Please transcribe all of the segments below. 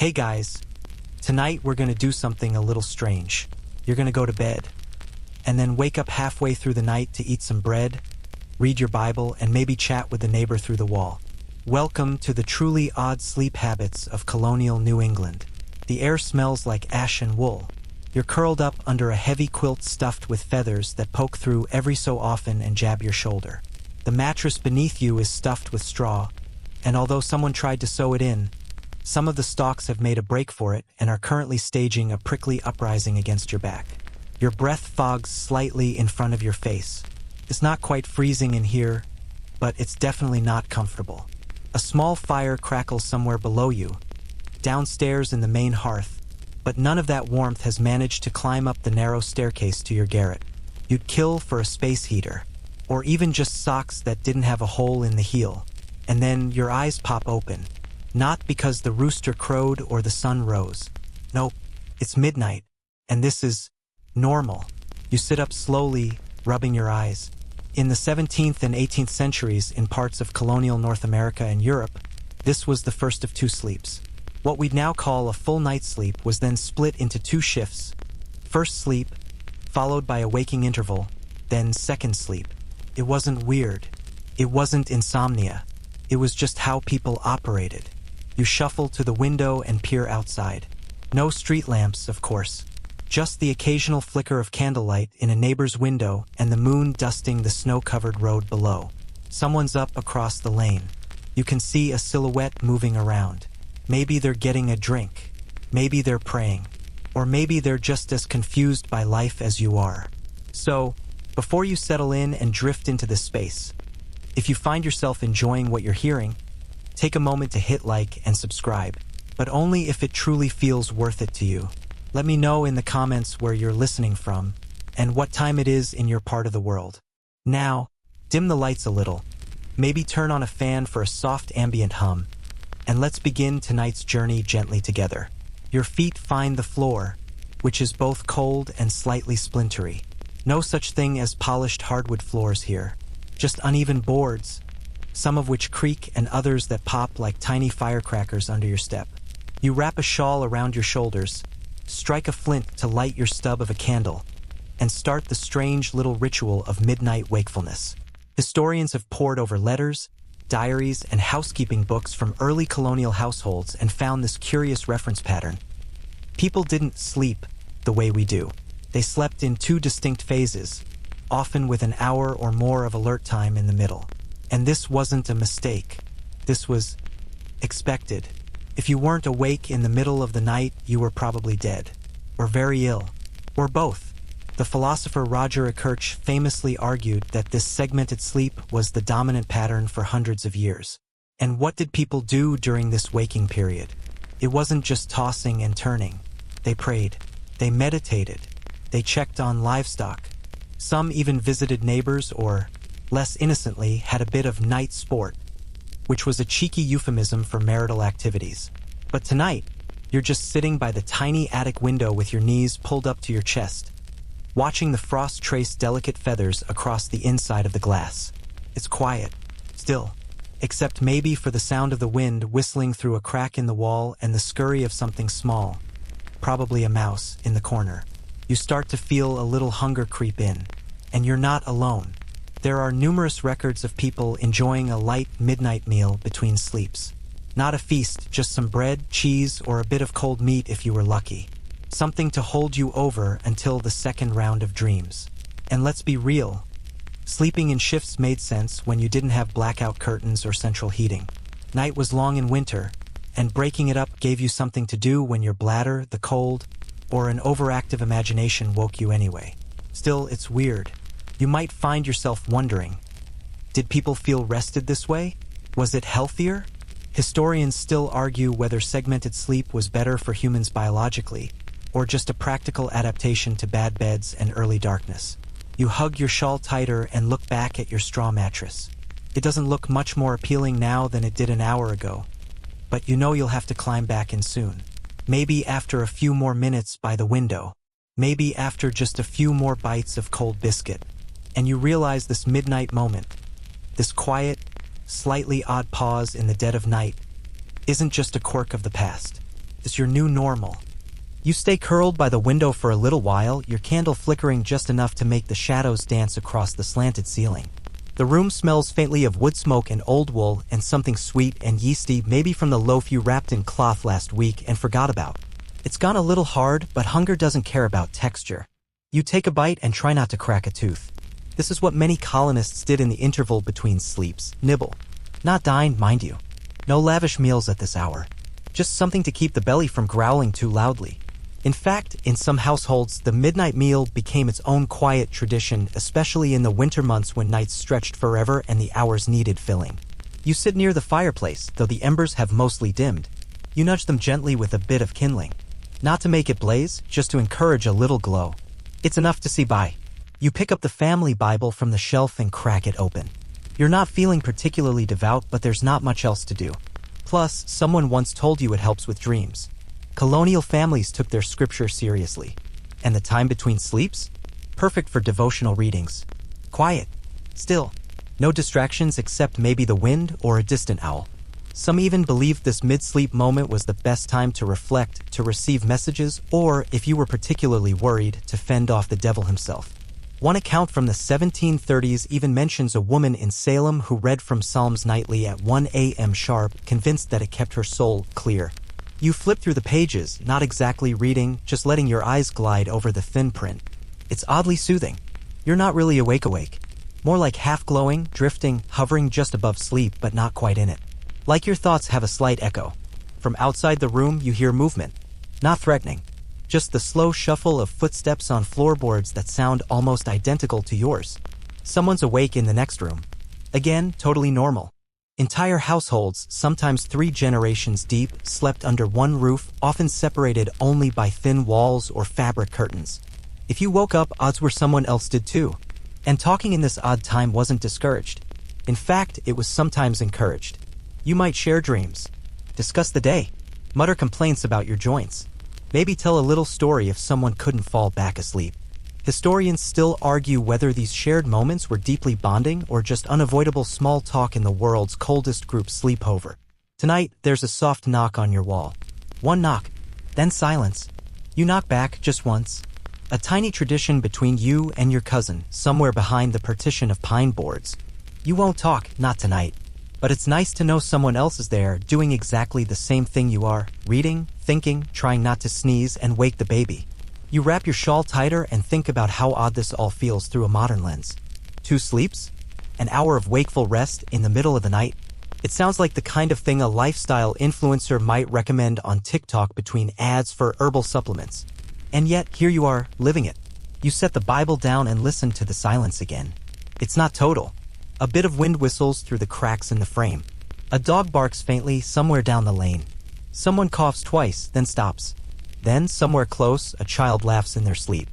Hey guys, tonight we're gonna do something a little strange. You're gonna go to bed, and then wake up halfway through the night to eat some bread, read your Bible, and maybe chat with the neighbor through the wall. Welcome to the truly odd sleep habits of colonial New England. The air smells like ash and wool. You're curled up under a heavy quilt stuffed with feathers that poke through every so often and jab your shoulder. The mattress beneath you is stuffed with straw, and although someone tried to sew it in, some of the stalks have made a break for it and are currently staging a prickly uprising against your back. Your breath fogs slightly in front of your face. It's not quite freezing in here, but it's definitely not comfortable. A small fire crackles somewhere below you, downstairs in the main hearth, but none of that warmth has managed to climb up the narrow staircase to your garret. You'd kill for a space heater, or even just socks that didn't have a hole in the heel, and then your eyes pop open. Not because the rooster crowed or the sun rose. Nope, it's midnight, and this is normal. You sit up slowly, rubbing your eyes. In the 17th and 18th centuries in parts of colonial North America and Europe, this was the first of two sleeps. What we'd now call a full night's sleep was then split into two shifts. First sleep, followed by a waking interval, then second sleep. It wasn't weird. It wasn't insomnia. It was just how people operated. You shuffle to the window and peer outside. No street lamps, of course. Just the occasional flicker of candlelight in a neighbor's window and the moon dusting the snow-covered road below. Someone's up across the lane. You can see a silhouette moving around. Maybe they're getting a drink. Maybe they're praying. Or maybe they're just as confused by life as you are. So, before you settle in and drift into this space, if you find yourself enjoying what you're hearing, take a moment to hit like and subscribe, but only if it truly feels worth it to you. Let me know in the comments where you're listening from and what time it is in your part of the world. Now, dim the lights a little, maybe turn on a fan for a soft ambient hum, and let's begin tonight's journey gently together. Your feet find the floor, which is both cold and slightly splintery. No such thing as polished hardwood floors here, just uneven boards, some of which creak and others that pop like tiny firecrackers under your step. You wrap a shawl around your shoulders, strike a flint to light your stub of a candle, and start the strange little ritual of midnight wakefulness. Historians have pored over letters, diaries, and housekeeping books from early colonial households and found this curious reference pattern. People didn't sleep the way we do. They slept in two distinct phases, often with an hour or more of alert time in the middle. And this wasn't a mistake. This was expected. If you weren't awake in the middle of the night, you were probably dead, or very ill, or both. The philosopher Roger Kirch famously argued that this segmented sleep was the dominant pattern for hundreds of years. And what did people do during this waking period? It wasn't just tossing and turning. They prayed. They meditated. They checked on livestock. Some even visited neighbors or, less innocently, had a bit of night sport, which was a cheeky euphemism for marital activities. But tonight, you're just sitting by the tiny attic window with your knees pulled up to your chest, watching the frost trace delicate feathers across the inside of the glass. It's quiet, still, except maybe for the sound of the wind whistling through a crack in the wall and the scurry of something small, probably a mouse, in the corner. You start to feel a little hunger creep in, and you're not alone. There are numerous records of people enjoying a light midnight meal between sleeps. Not a feast, just some bread, cheese, or a bit of cold meat if you were lucky. Something to hold you over until the second round of dreams. And let's be real, sleeping in shifts made sense when you didn't have blackout curtains or central heating. Night was long in winter, and breaking it up gave you something to do when your bladder, the cold, or an overactive imagination woke you anyway. Still, it's weird. You might find yourself wondering, did people feel rested this way? Was it healthier? Historians still argue whether segmented sleep was better for humans biologically, or just a practical adaptation to bad beds and early darkness. You hug your shawl tighter and look back at your straw mattress. It doesn't look much more appealing now than it did an hour ago, but you know you'll have to climb back in soon. Maybe after a few more minutes by the window. Maybe after just a few more bites of cold biscuit. And you realize this midnight moment, this quiet, slightly odd pause in the dead of night, isn't just a quirk of the past. is your new normal. You stay curled by the window for a little while, your candle flickering just enough to make the shadows dance across the slanted ceiling. The room smells faintly of wood smoke and old wool and something sweet and yeasty, maybe from the loaf you wrapped in cloth last week and forgot about. It's gone a little hard, but hunger doesn't care about texture. You take a bite and try not to crack a tooth. This is what many colonists did in the interval between sleeps. Nibble. Not dine, mind you. No lavish meals at this hour. Just something to keep the belly from growling too loudly. In fact, in some households, the midnight meal became its own quiet tradition, especially in the winter months when nights stretched forever and the hours needed filling. You sit near the fireplace, though the embers have mostly dimmed. You nudge them gently with a bit of kindling. Not to make it blaze, just to encourage a little glow. It's enough to see by. You pick up the family Bible from the shelf and crack it open. You're not feeling particularly devout, but there's not much else to do. Plus, someone once told you it helps with dreams. Colonial families took their scripture seriously. And the time between sleeps? Perfect for devotional readings. Quiet. Still. No distractions except maybe the wind or a distant owl. Some even believed this mid-sleep moment was the best time to reflect, to receive messages, or, if you were particularly worried, to fend off the devil himself. One account from the 1730s even mentions a woman in Salem who read from Psalms nightly at 1 a.m. sharp, convinced that it kept her soul clear. You flip through the pages, not exactly reading, just letting your eyes glide over the thin print. It's oddly soothing. You're not really awake. More like half-glowing, drifting, hovering just above sleep but not quite in it. Like your thoughts have a slight echo. From outside the room you hear movement. Not threatening. Just the slow shuffle of footsteps on floorboards that sound almost identical to yours. Someone's awake in the next room. Again, totally normal. Entire households, sometimes 3 generations deep, slept under one roof, often separated only by thin walls or fabric curtains. If you woke up, odds were someone else did too. And talking in this odd time wasn't discouraged. In fact, it was sometimes encouraged. You might share dreams, discuss the day, mutter complaints about your joints, maybe tell a little story if someone couldn't fall back asleep. Historians still argue whether these shared moments were deeply bonding or just unavoidable small talk in the world's coldest group sleepover. Tonight, there's a soft knock on your wall. One knock, then silence. You knock back just once. A tiny tradition between you and your cousin, somewhere behind the partition of pine boards. You won't talk, not tonight. But it's nice to know someone else is there, doing exactly the same thing you are, reading, thinking, trying not to sneeze and wake the baby. You wrap your shawl tighter and think about how odd this all feels through a modern lens. 2 sleeps? An hour of wakeful rest in the middle of the night? It sounds like the kind of thing a lifestyle influencer might recommend on TikTok between ads for herbal supplements. And yet, here you are, living it. You set the Bible down and listen to the silence again. It's not total. A bit of wind whistles through the cracks in the frame. A dog barks faintly somewhere down the lane. Someone coughs twice, then stops. Then, somewhere close, a child laughs in their sleep.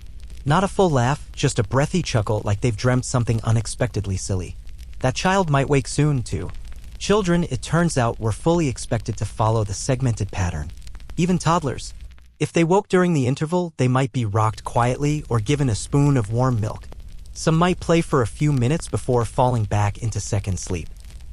Not a full laugh, just a breathy chuckle like they've dreamt something unexpectedly silly. That child might wake soon, too. Children, it turns out, were fully expected to follow the segmented pattern. Even toddlers. If they woke during the interval, they might be rocked quietly or given a spoon of warm milk. Some might play for a few minutes before falling back into second sleep.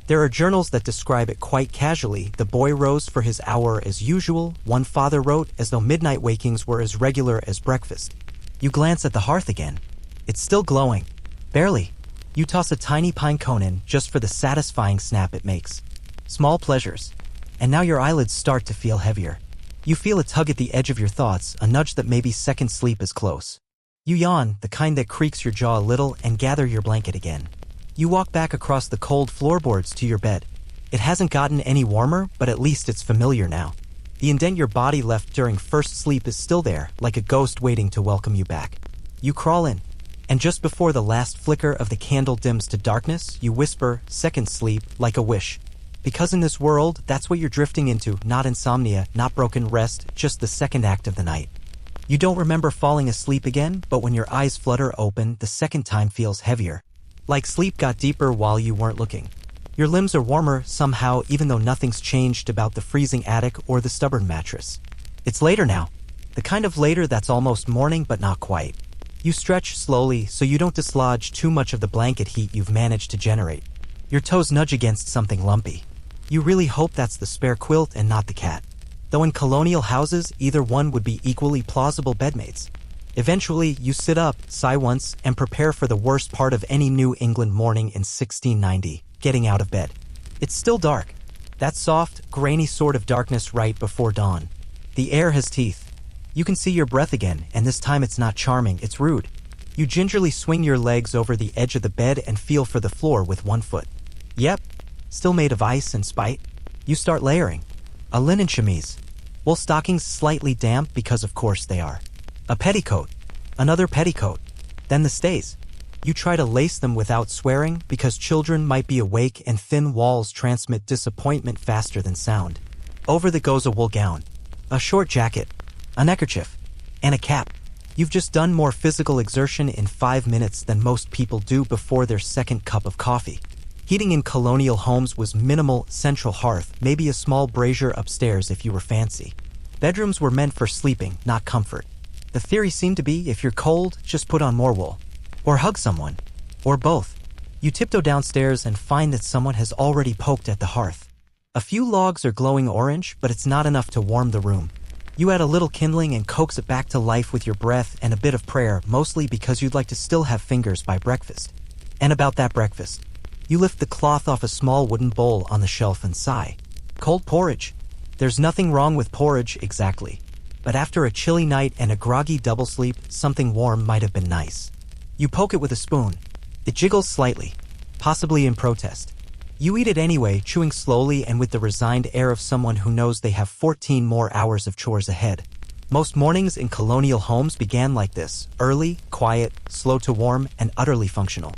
There are journals that describe it quite casually. The boy rose for his hour as usual, one father wrote, as though midnight wakings were as regular as breakfast. You glance at the hearth again. It's still glowing. Barely. You toss a tiny pine cone in just for the satisfying snap it makes. Small pleasures. And now your eyelids start to feel heavier. You feel a tug at the edge of your thoughts, a nudge that maybe second sleep is close. You yawn, the kind that creaks your jaw a little, and gather your blanket again. You walk back across the cold floorboards to your bed. It hasn't gotten any warmer, but at least it's familiar now. The indent your body left during first sleep is still there, like a ghost waiting to welcome you back. You crawl in, and just before the last flicker of the candle dims to darkness, you whisper, second sleep, like a wish. Because in this world, that's what you're drifting into, not insomnia, not broken rest, just the second act of the night. You don't remember falling asleep again, but when your eyes flutter open, the second time feels heavier. Like sleep got deeper while you weren't looking. Your limbs are warmer somehow, even though nothing's changed about the freezing attic or the stubborn mattress. It's later now. The kind of later that's almost morning but not quite. You stretch slowly so you don't dislodge too much of the blanket heat you've managed to generate. Your toes nudge against something lumpy. You really hope that's the spare quilt and not the cat. though in colonial houses either one would be equally plausible bedmates. Eventually, you sit up, sigh once, and prepare for the worst part of any New England morning in 1690, getting out of bed. It's still dark. That soft, grainy sort of darkness right before dawn. The air has teeth. You can see your breath again, and this time it's not charming, it's rude. You gingerly swing your legs over the edge of the bed and feel for the floor with one foot. Yep, still made of ice and spite. You start layering. A linen chemise. Wool stockings slightly damp because of course they are. A petticoat. Another petticoat. Then the stays. You try to lace them without swearing because children might be awake and thin walls transmit disappointment faster than sound. Over that goes a wool gown. A short jacket. A neckerchief. And a cap. You've just done more physical exertion in 5 minutes than most people do before their second cup of coffee. Heating in colonial homes was minimal, central hearth, maybe a small brazier upstairs if you were fancy. Bedrooms were meant for sleeping, not comfort. The theory seemed to be, if you're cold, just put on more wool. Or hug someone. Or both. You tiptoe downstairs and find that someone has already poked at the hearth. A few logs are glowing orange, but it's not enough to warm the room. You add a little kindling and coax it back to life with your breath and a bit of prayer, mostly because you'd like to still have fingers by breakfast. And about that breakfast. You lift the cloth off a small wooden bowl on the shelf and sigh. Cold porridge. There's nothing wrong with porridge, exactly. But after a chilly night and a groggy double sleep, something warm might have been nice. You poke it with a spoon. It jiggles slightly, possibly in protest. You eat it anyway, chewing slowly and with the resigned air of someone who knows they have 14 more hours of chores ahead. Most mornings in colonial homes began like this, early, quiet, slow to warm, and utterly functional.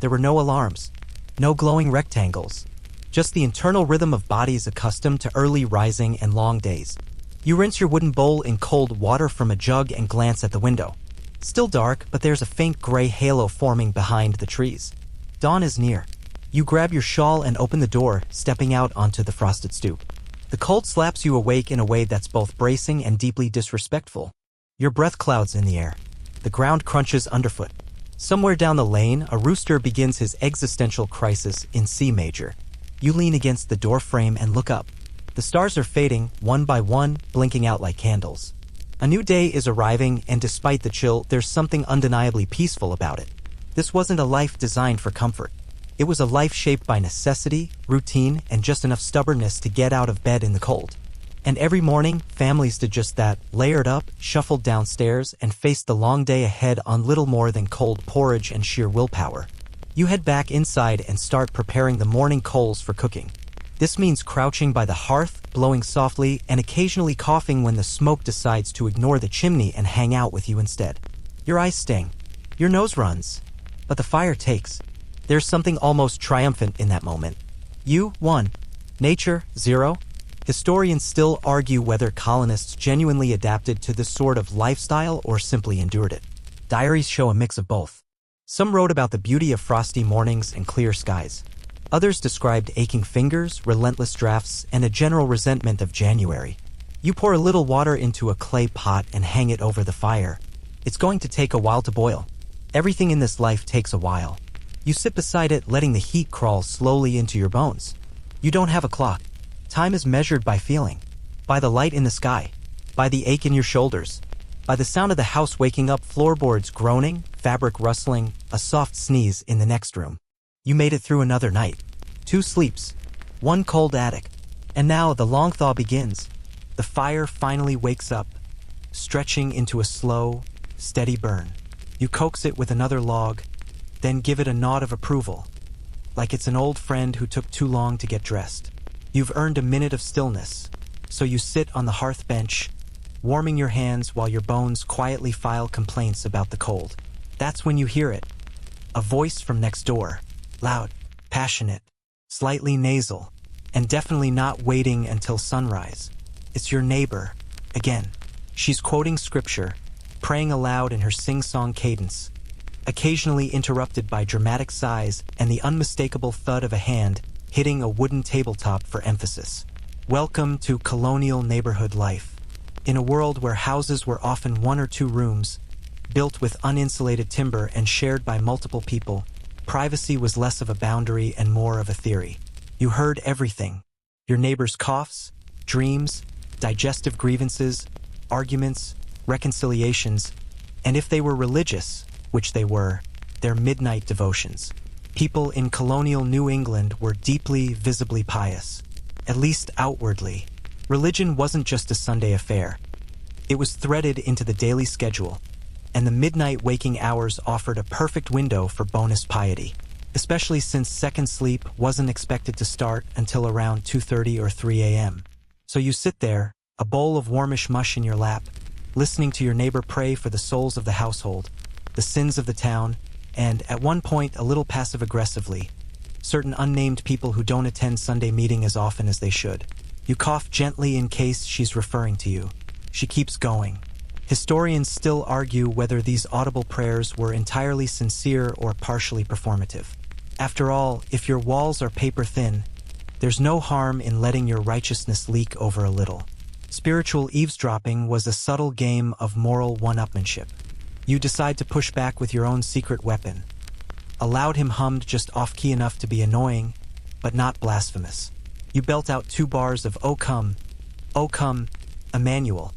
There were no alarms, no glowing rectangles, just the internal rhythm of bodies accustomed to early rising and long days. You rinse your wooden bowl in cold water from a jug and glance at the window. Still dark, but there's a faint gray halo forming behind the trees. Dawn is near. You grab your shawl and open the door, stepping out onto the frosted stoop. The cold slaps you awake in a way that's both bracing and deeply disrespectful. Your breath clouds in the air. The ground crunches underfoot. Somewhere down the lane, a rooster begins his existential crisis in C major. You lean against the door frame and look up. The stars are fading, one by one, blinking out like candles. A new day is arriving, and despite the chill, there's something undeniably peaceful about it. This wasn't a life designed for comfort. It was a life shaped by necessity, routine, and just enough stubbornness to get out of bed in the cold. And every morning, families did just that, layered up, shuffled downstairs, and faced the long day ahead on little more than cold porridge and sheer willpower. You head back inside and start preparing the morning coals for cooking. This means crouching by the hearth, blowing softly, and occasionally coughing when the smoke decides to ignore the chimney and hang out with you instead. Your eyes sting. Your nose runs. But the fire takes. There's something almost triumphant in that moment. You, 1. Nature, 0. Historians still argue whether colonists genuinely adapted to this sort of lifestyle or simply endured it. Diaries show a mix of both. Some wrote about the beauty of frosty mornings and clear skies. Others described aching fingers, relentless drafts, and a general resentment of January. You pour a little water into a clay pot and hang it over the fire. It's going to take a while to boil. Everything in this life takes a while. You sit beside it, letting the heat crawl slowly into your bones. You don't have a clock. Time is measured by feeling. By the light in the sky. By the ache in your shoulders. By the sound of the house waking up, floorboards groaning, fabric rustling, a soft sneeze in the next room. You made it through another night. 2 sleeps. 1 cold attic. And now the long thaw begins. The fire finally wakes up, stretching into a slow, steady burn. You coax it with another log, then give it a nod of approval, like it's an old friend who took too long to get dressed. You've earned a minute of stillness, so you sit on the hearth bench, warming your hands while your bones quietly file complaints about the cold. That's when you hear it. A voice from next door. Loud, passionate, slightly nasal, and definitely not waiting until sunrise. It's your neighbor, again. She's quoting scripture, praying aloud in her sing-song cadence, occasionally interrupted by dramatic sighs and the unmistakable thud of a hand hitting a wooden tabletop for emphasis. Welcome to colonial neighborhood life. In a world where houses were often 1 or 2 rooms, built with uninsulated timber and shared by multiple people, privacy was less of a boundary and more of a theory. You heard everything. Your neighbor's coughs, dreams, digestive grievances, arguments, reconciliations, and if they were religious, which they were, their midnight devotions. People in colonial New England were deeply, visibly pious, at least outwardly. Religion wasn't just a Sunday affair. It was threaded into the daily schedule, and the midnight waking hours offered a perfect window for bonus piety, especially since second sleep wasn't expected to start until around 2:30 or 3 a.m. So you sit there, a bowl of warmish mush in your lap, listening to your neighbor pray for the souls of the household, the sins of the town, and, at one point a little passive-aggressively, certain unnamed people who don't attend Sunday meeting as often as they should. You cough gently in case she's referring to you. She keeps going. Historians still argue whether these audible prayers were entirely sincere or partially performative. After all, if your walls are paper-thin, there's no harm in letting your righteousness leak over a little. Spiritual eavesdropping was a subtle game of moral one-upmanship. You decide to push back with your own secret weapon. A loud hymn hummed just off-key enough to be annoying, but not blasphemous. You belt out 2 bars of O come, Emmanuel,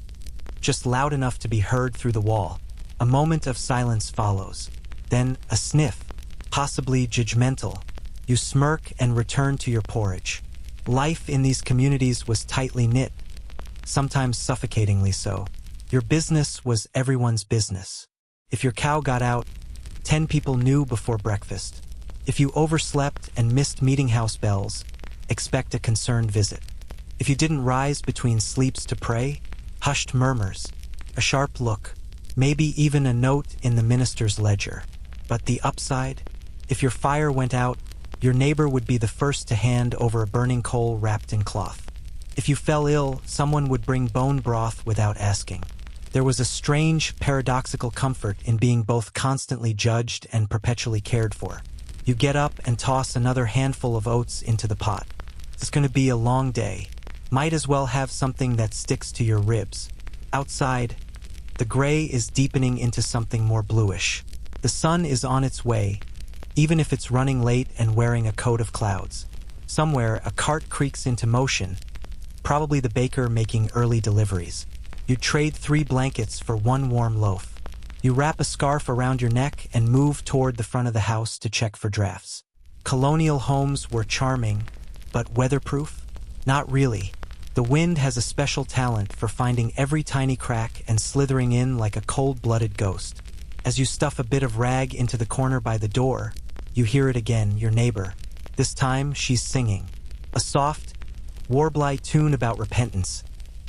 just loud enough to be heard through the wall. A moment of silence follows. Then a sniff, possibly judgmental. You smirk and return to your porridge. Life in these communities was tightly knit, sometimes suffocatingly so. Your business was everyone's business. If your cow got out, 10 people knew before breakfast. If you overslept and missed meeting house bells, expect a concerned visit. If you didn't rise between sleeps to pray, hushed murmurs, a sharp look, maybe even a note in the minister's ledger. But the upside? If your fire went out, your neighbor would be the first to hand over a burning coal wrapped in cloth. If you fell ill, someone would bring bone broth without asking. There was a strange, paradoxical comfort in being both constantly judged and perpetually cared for. You get up and toss another handful of oats into the pot. It's going to be a long day. Might as well have something that sticks to your ribs. Outside, the gray is deepening into something more bluish. The sun is on its way, even if it's running late and wearing a coat of clouds. Somewhere, a cart creaks into motion, probably the baker making early deliveries. You trade 3 blankets for 1 warm loaf. You wrap a scarf around your neck and move toward the front of the house to check for drafts. Colonial homes were charming, but weatherproof? Not really. The wind has a special talent for finding every tiny crack and slithering in like a cold-blooded ghost. As you stuff a bit of rag into the corner by the door, you hear it again, your neighbor. This time, she's singing. A soft, warblite tune about repentance,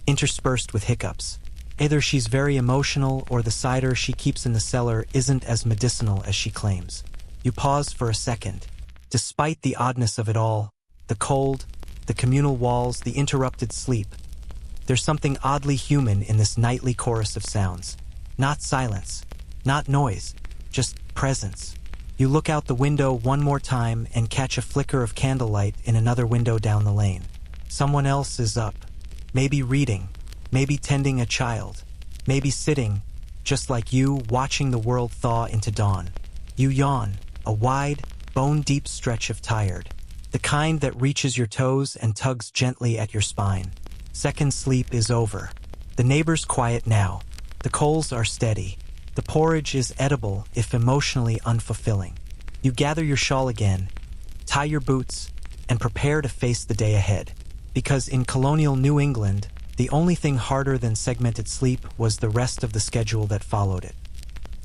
interspersed with hiccups. Either she's very emotional or the cider she keeps in the cellar isn't as medicinal as she claims. You pause for a second. Despite the oddness of it all, the cold, the communal walls, the interrupted sleep, there's something oddly human in this nightly chorus of sounds. Not silence, not noise, just presence. You look out the window one more time and catch a flicker of candlelight in another window down the lane. Someone else is up. Maybe reading, maybe tending a child, maybe sitting, just like you, watching the world thaw into dawn. You yawn, a wide, bone-deep stretch of tired, the kind that reaches your toes and tugs gently at your spine. Second sleep is over. The neighbor's quiet now. The coals are steady. The porridge is edible, if emotionally unfulfilling. You gather your shawl again, tie your boots, and prepare to face the day ahead. Because in colonial New England, the only thing harder than segmented sleep was the rest of the schedule that followed it.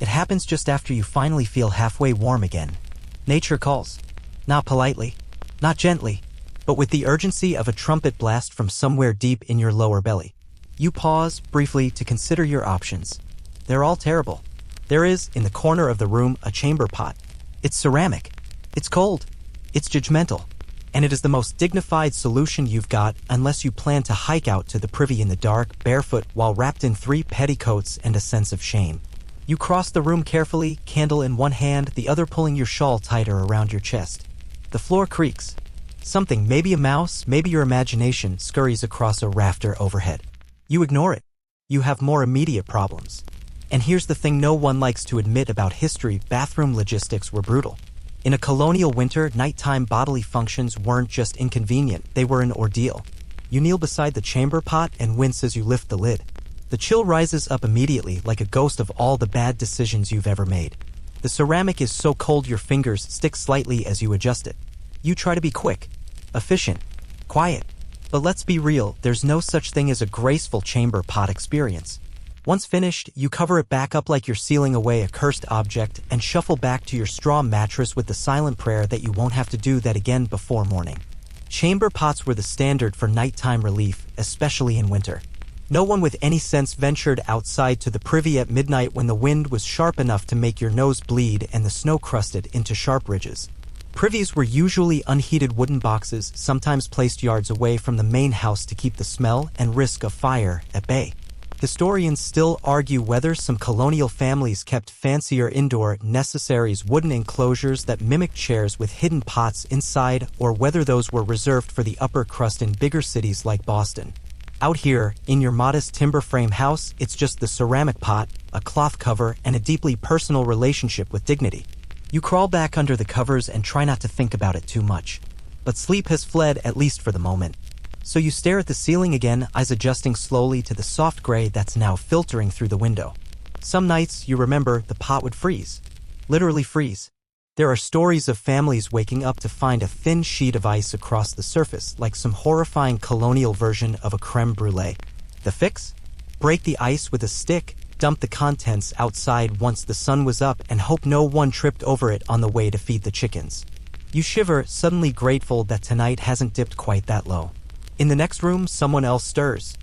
It happens just after you finally feel halfway warm again. Nature calls. Not politely, not gently, but with the urgency of a trumpet blast from somewhere deep in your lower belly. You pause briefly to consider your options. They're all terrible. There is, in the corner of the room, a chamber pot. It's ceramic. It's cold. It's judgmental. And it is the most dignified solution you've got unless you plan to hike out to the privy in the dark, barefoot, while wrapped in 3 petticoats and a sense of shame. You cross the room carefully, candle in one hand, the other pulling your shawl tighter around your chest. The floor creaks. Something, maybe a mouse, maybe your imagination, scurries across a rafter overhead. You ignore it. You have more immediate problems. And here's the thing no one likes to admit about history: bathroom logistics were brutal. In a colonial winter, nighttime bodily functions weren't just inconvenient, they were an ordeal. You kneel beside the chamber pot and wince as you lift the lid. The chill rises up immediately like a ghost of all the bad decisions you've ever made. The ceramic is so cold your fingers stick slightly as you adjust it. You try to be quick, efficient, quiet. But let's be real, there's no such thing as a graceful chamber pot experience. Once finished, you cover it back up like you're sealing away a cursed object and shuffle back to your straw mattress with the silent prayer that you won't have to do that again before morning. Chamber pots were the standard for nighttime relief, especially in winter. No one with any sense ventured outside to the privy at midnight when the wind was sharp enough to make your nose bleed and the snow crusted into sharp ridges. Privies were usually unheated wooden boxes, sometimes placed yards away from the main house to keep the smell and risk of fire at bay. Historians still argue whether some colonial families kept fancier indoor necessaries wooden enclosures that mimicked chairs with hidden pots inside, or whether those were reserved for the upper crust in bigger cities like Boston. Out here, in your modest timber frame house, it's just the ceramic pot, a cloth cover, and a deeply personal relationship with dignity. You crawl back under the covers and try not to think about it too much. But sleep has fled, at least for the moment. So you stare at the ceiling again, eyes adjusting slowly to the soft gray that's now filtering through the window. Some nights, you remember, the pot would freeze. Literally freeze. There are stories of families waking up to find a thin sheet of ice across the surface, like some horrifying colonial version of a creme brulee. The fix? Break the ice with a stick, dump the contents outside once the sun was up, and hope no one tripped over it on the way to feed the chickens. You shiver, suddenly grateful that tonight hasn't dipped quite that low. In the next room, someone else stirs.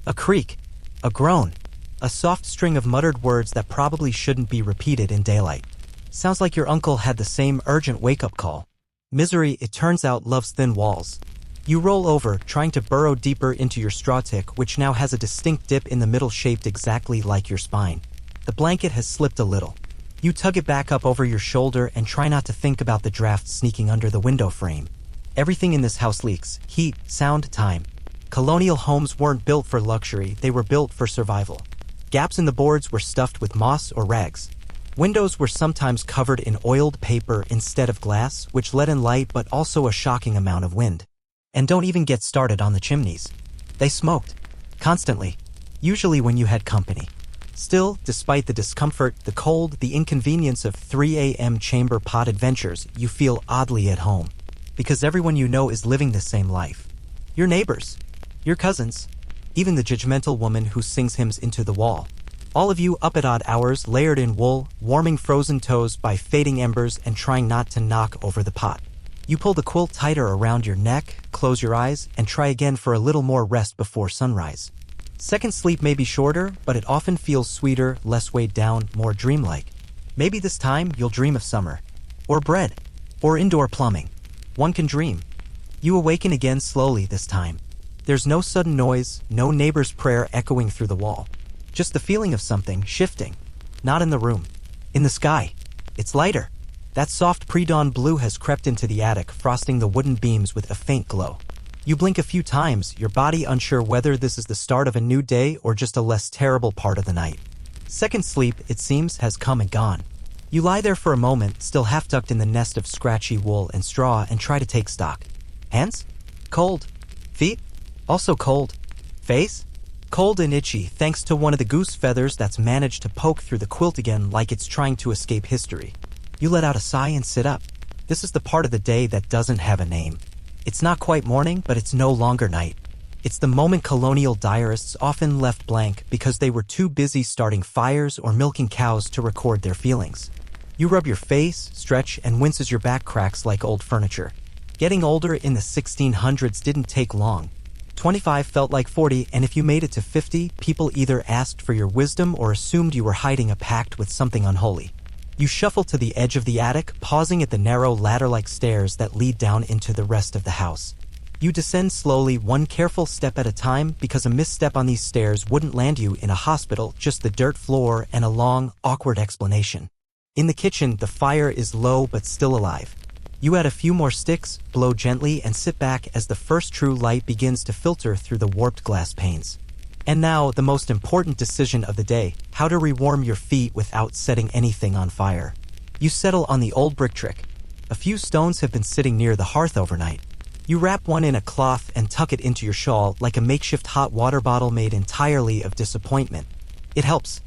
A creak, a groan, a soft string of muttered words that probably shouldn't be repeated in daylight. Sounds like your uncle had the same urgent wake-up call. Misery, it turns out, loves thin walls. You roll over, trying to burrow deeper into your straw tick, which now has a distinct dip in the middle shaped exactly like your spine. The blanket has slipped a little. You tug it back up over your shoulder and try not to think about the draft sneaking under the window frame. Everything in this house leaks: heat, sound, time. Colonial homes weren't built for luxury, they were built for survival. Gaps in the boards were stuffed with moss or rags. Windows were sometimes covered in oiled paper instead of glass, which let in light but also a shocking amount of wind. And don't even get started on the chimneys. They smoked. Constantly. Usually when you had company. Still, despite the discomfort, the cold, the inconvenience of 3 a.m. chamber pot adventures, you feel oddly at home. Because everyone you know is living the same life. Your neighbors, your cousins, even the judgmental woman who sings hymns into the wall. All of you up at odd hours, layered in wool, warming frozen toes by fading embers and trying not to knock over the pot. You pull the quilt tighter around your neck, close your eyes, and try again for a little more rest before sunrise. Second sleep may be shorter, but it often feels sweeter, less weighed down, more dreamlike. Maybe this time you'll dream of summer. Or bread. Or indoor plumbing. One can dream. You awaken again slowly this time. There's no sudden noise, no neighbor's prayer echoing through the wall. Just the feeling of something shifting. Not in the room. In the sky. It's lighter. That soft pre-dawn blue has crept into the attic, frosting the wooden beams with a faint glow. You blink a few times, your body unsure whether this is the start of a new day or just a less terrible part of the night. Second sleep, it seems, has come and gone. You lie there for a moment, still half tucked in the nest of scratchy wool and straw, and try to take stock. Hands? Cold. Feet? Also cold. Face? Cold and itchy, thanks to one of the goose feathers that's managed to poke through the quilt again like it's trying to escape history. You let out a sigh and sit up. This is the part of the day that doesn't have a name. It's not quite morning, but it's no longer night. It's the moment colonial diarists often left blank because they were too busy starting fires or milking cows to record their feelings. You rub your face, stretch, and wince as your back cracks like old furniture. Getting older in the 1600s didn't take long. 25 felt like 40, and if you made it to 50, people either asked for your wisdom or assumed you were hiding a pact with something unholy. You shuffle to the edge of the attic, pausing at the narrow ladder-like stairs that lead down into the rest of the house. You descend slowly, one careful step at a time, because a misstep on these stairs wouldn't land you in a hospital, just the dirt floor and a long, awkward explanation. In the kitchen, the fire is low but still alive. You add a few more sticks, blow gently, and sit back as the first true light begins to filter through the warped glass panes. And now, the most important decision of the day: how to rewarm your feet without setting anything on fire. You settle on the old brick trick. A few stones have been sitting near the hearth overnight. You wrap one in a cloth and tuck it into your shawl like a makeshift hot water bottle made entirely of disappointment. It helps.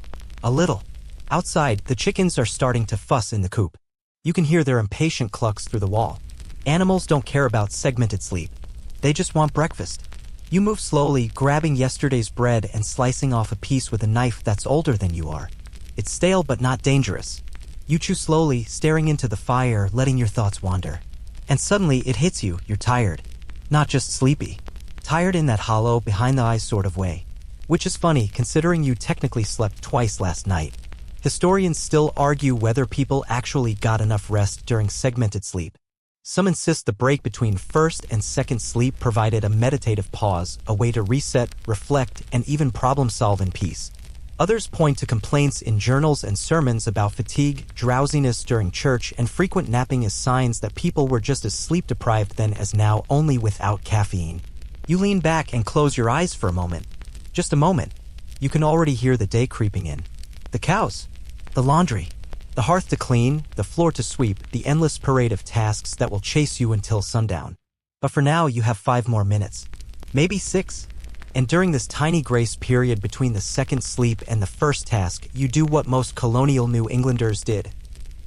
A little. Outside, the chickens are starting to fuss in the coop. You can hear their impatient clucks through the wall. Animals don't care about segmented sleep. They just want breakfast. You move slowly, grabbing yesterday's bread and slicing off a piece with a knife that's older than you are. It's stale but not dangerous. You chew slowly, staring into the fire, letting your thoughts wander. And suddenly it hits you, you're tired. Not just sleepy. Tired in that hollow, behind-the-eyes sort of way. Which is funny, considering you technically slept twice last night. Historians still argue whether people actually got enough rest during segmented sleep. Some insist the break between first and second sleep provided a meditative pause, a way to reset, reflect, and even problem-solve in peace. Others point to complaints in journals and sermons about fatigue, drowsiness during church, and frequent napping as signs that people were just as sleep-deprived then as now, only without caffeine. You lean back and close your eyes for a moment. Just a moment. You can already hear the day creeping in. The cows. The laundry. The hearth to clean, the floor to sweep, the endless parade of tasks that will chase you until sundown. But for now, you have 5 more minutes. Maybe 6. And during this tiny grace period between the second sleep and the first task, you do what most colonial New Englanders did.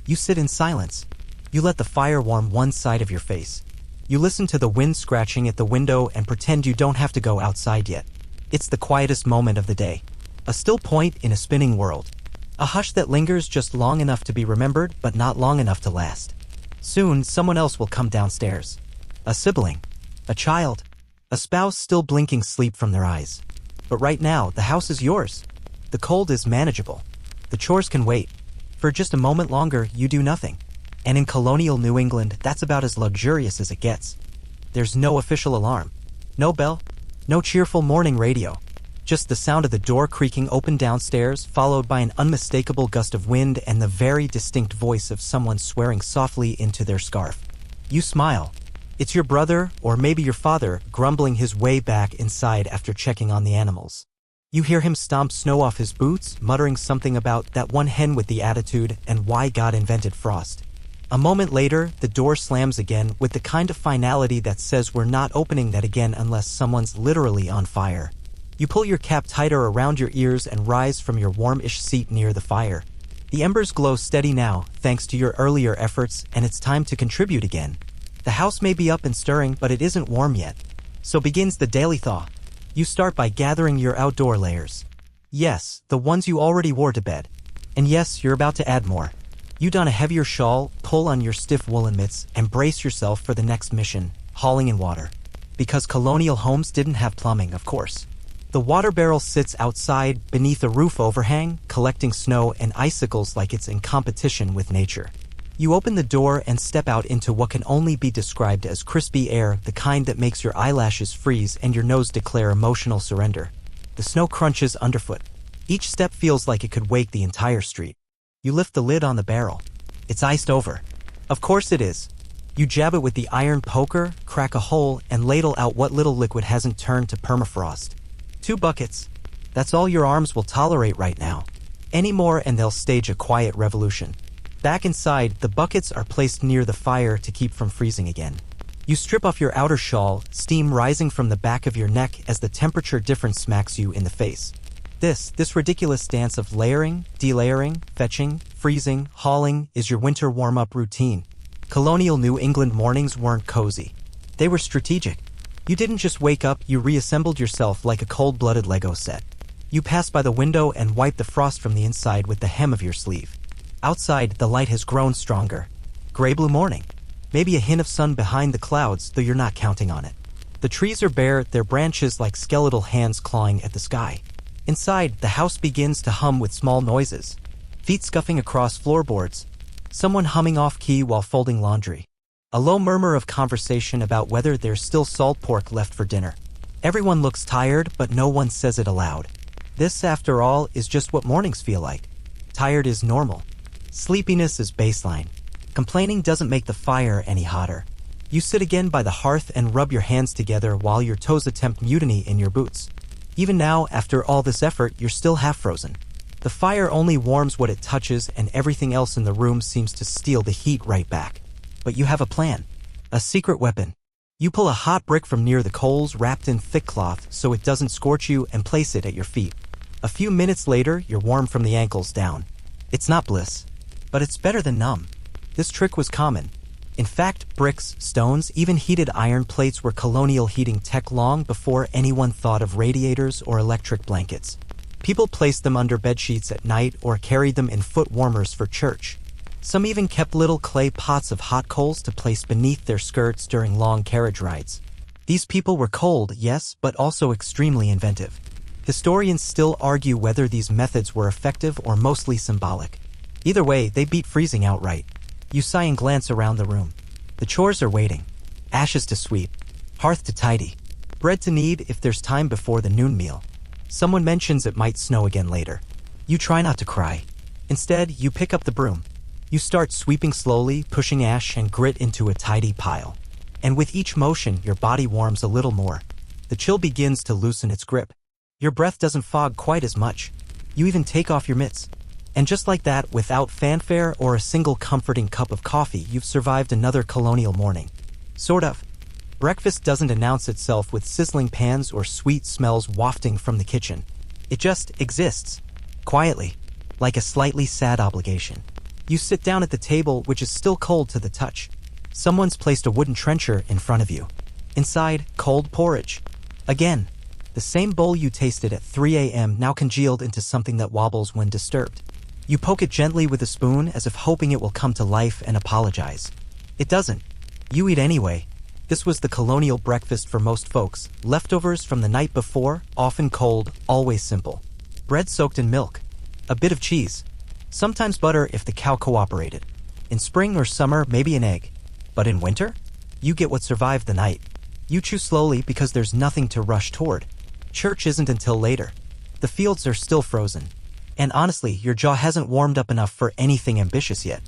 You sit in silence. You let the fire warm one side of your face. You listen to the wind scratching at the window and pretend you don't have to go outside yet. It's the quietest moment of the day. A still point in a spinning world. A hush that lingers just long enough to be remembered, but not long enough to last. Soon, someone else will come downstairs. A sibling. A child. A spouse still blinking sleep from their eyes. But right now, the house is yours. The cold is manageable. The chores can wait. For just a moment longer, you do nothing. And in colonial New England, that's about as luxurious as it gets. There's no official alarm. No bell. No cheerful morning radio. Just the sound of the door creaking open downstairs, followed by an unmistakable gust of wind and the very distinct voice of someone swearing softly into their scarf. You smile. It's your brother, or maybe your father, grumbling his way back inside after checking on the animals. You hear him stomp snow off his boots, muttering something about that one hen with the attitude and why God invented frost. A moment later, the door slams again with the kind of finality that says we're not opening that again unless someone's literally on fire. You pull your cap tighter around your ears and rise from your warm-ish seat near the fire. The embers glow steady now, thanks to your earlier efforts, and it's time to contribute again. The house may be up and stirring, but it isn't warm yet. So begins the daily thaw. You start by gathering your outdoor layers. Yes, the ones you already wore to bed. And yes, you're about to add more. You don a heavier shawl, pull on your stiff woolen mitts, and brace yourself for the next mission, hauling in water. Because colonial homes didn't have plumbing, of course. The water barrel sits outside, beneath a roof overhang, collecting snow and icicles like it's in competition with nature. You open the door and step out into what can only be described as crispy air, the kind that makes your eyelashes freeze and your nose declare emotional surrender. The snow crunches underfoot. Each step feels like it could wake the entire street. You lift the lid on the barrel. It's iced over. Of course it is. You jab it with the iron poker, crack a hole, and ladle out what little liquid hasn't turned to permafrost. 2 buckets. That's all your arms will tolerate right now. Any more and they'll stage a quiet revolution. Back inside, the buckets are placed near the fire to keep from freezing again. You strip off your outer shawl, steam rising from the back of your neck as the temperature difference smacks you in the face. This ridiculous dance of layering, delayering, fetching, freezing, hauling is your winter warm-up routine. Colonial New England mornings weren't cozy. They were strategic. You didn't just wake up, you reassembled yourself like a cold-blooded Lego set. You pass by the window and wipe the frost from the inside with the hem of your sleeve. Outside, the light has grown stronger. Gray-blue morning. Maybe a hint of sun behind the clouds, though you're not counting on it. The trees are bare, their branches like skeletal hands clawing at the sky. Inside, the house begins to hum with small noises. Feet scuffing across floorboards. Someone humming off-key while folding laundry. A low murmur of conversation about whether there's still salt pork left for dinner. Everyone looks tired, but no one says it aloud. This, after all, is just what mornings feel like. Tired is normal. Sleepiness is baseline. Complaining doesn't make the fire any hotter. You sit again by the hearth and rub your hands together while your toes attempt mutiny in your boots. Even now, after all this effort, you're still half frozen. The fire only warms what it touches, and everything else in the room seems to steal the heat right back. But you have a plan. A secret weapon. You pull a hot brick from near the coals wrapped in thick cloth so it doesn't scorch you and place it at your feet. A few minutes later, you're warm from the ankles down. It's not bliss, but it's better than numb. This trick was common. In fact, bricks, stones, even heated iron plates were colonial heating tech long before anyone thought of radiators or electric blankets. People placed them under bedsheets at night or carried them in foot warmers for church. Some even kept little clay pots of hot coals to place beneath their skirts during long carriage rides. These people were cold, yes, but also extremely inventive. Historians still argue whether these methods were effective or mostly symbolic. Either way, they beat freezing outright. You sigh and glance around the room. The chores are waiting. Ashes to sweep. Hearth to tidy. Bread to knead if there's time before the noon meal. Someone mentions it might snow again later. You try not to cry. Instead, you pick up the broom. You start sweeping slowly, pushing ash and grit into a tidy pile. And with each motion, your body warms a little more. The chill begins to loosen its grip. Your breath doesn't fog quite as much. You even take off your mitts. And just like that, without fanfare or a single comforting cup of coffee, you've survived another colonial morning. Sort of. Breakfast doesn't announce itself with sizzling pans or sweet smells wafting from the kitchen. It just exists. Quietly. Like a slightly sad obligation. You sit down at the table, which is still cold to the touch. Someone's placed a wooden trencher in front of you. Inside, cold porridge. Again. The same bowl you tasted at 3 a.m. now congealed into something that wobbles when disturbed. You poke it gently with a spoon as if hoping it will come to life and apologize. It doesn't. You eat anyway. This was the colonial breakfast for most folks. Leftovers from the night before, often cold, always simple. Bread soaked in milk. A bit of cheese. Sometimes butter if the cow cooperated. In spring or summer, maybe an egg. But in winter? You get what survived the night. You chew slowly because there's nothing to rush toward. Church isn't until later. The fields are still frozen. And honestly, your jaw hasn't warmed up enough for anything ambitious yet.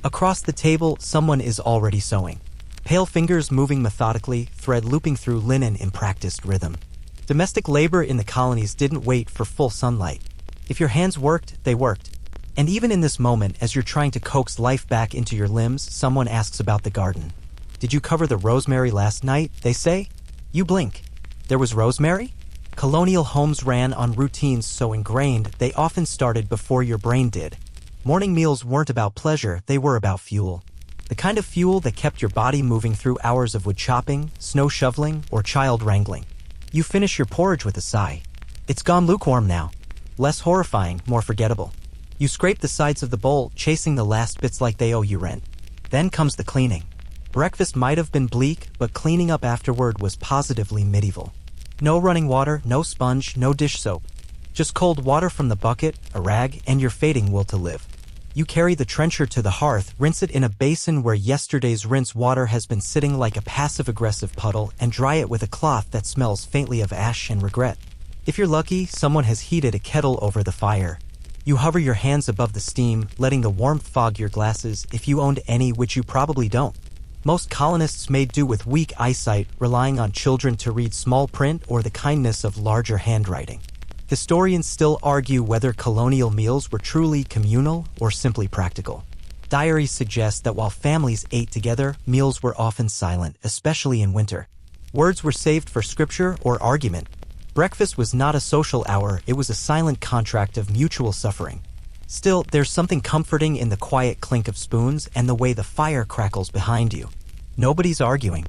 Across the table, someone is already sewing. Pale fingers moving methodically, thread looping through linen in practiced rhythm. Domestic labor in the colonies didn't wait for full sunlight. If your hands worked, they worked. And even in this moment, as you're trying to coax life back into your limbs, someone asks about the garden. Did you cover the rosemary last night, they say? You blink. There was rosemary? Colonial homes ran on routines so ingrained, they often started before your brain did. Morning meals weren't about pleasure, they were about fuel. The kind of fuel that kept your body moving through hours of wood chopping, snow shoveling, or child wrangling. You finish your porridge with a sigh. It's gone lukewarm now. Less horrifying, more forgettable. You scrape the sides of the bowl, chasing the last bits like they owe you rent. Then comes the cleaning. Breakfast might have been bleak, but cleaning up afterward was positively medieval. No running water, no sponge, no dish soap. Just cold water from the bucket, a rag, and your fading will to live. You carry the trencher to the hearth, rinse it in a basin where yesterday's rinse water has been sitting like a passive-aggressive puddle, and dry it with a cloth that smells faintly of ash and regret. If you're lucky, someone has heated a kettle over the fire. You hover your hands above the steam, letting the warmth fog your glasses if you owned any, which you probably don't. Most colonists made do with weak eyesight, relying on children to read small print or the kindness of larger handwriting. Historians still argue whether colonial meals were truly communal or simply practical. Diaries suggest that while families ate together, meals were often silent, especially in winter. Words were saved for scripture or argument. Breakfast was not a social hour, it was a silent contract of mutual suffering. Still, there's something comforting in the quiet clink of spoons and the way the fire crackles behind you. Nobody's arguing.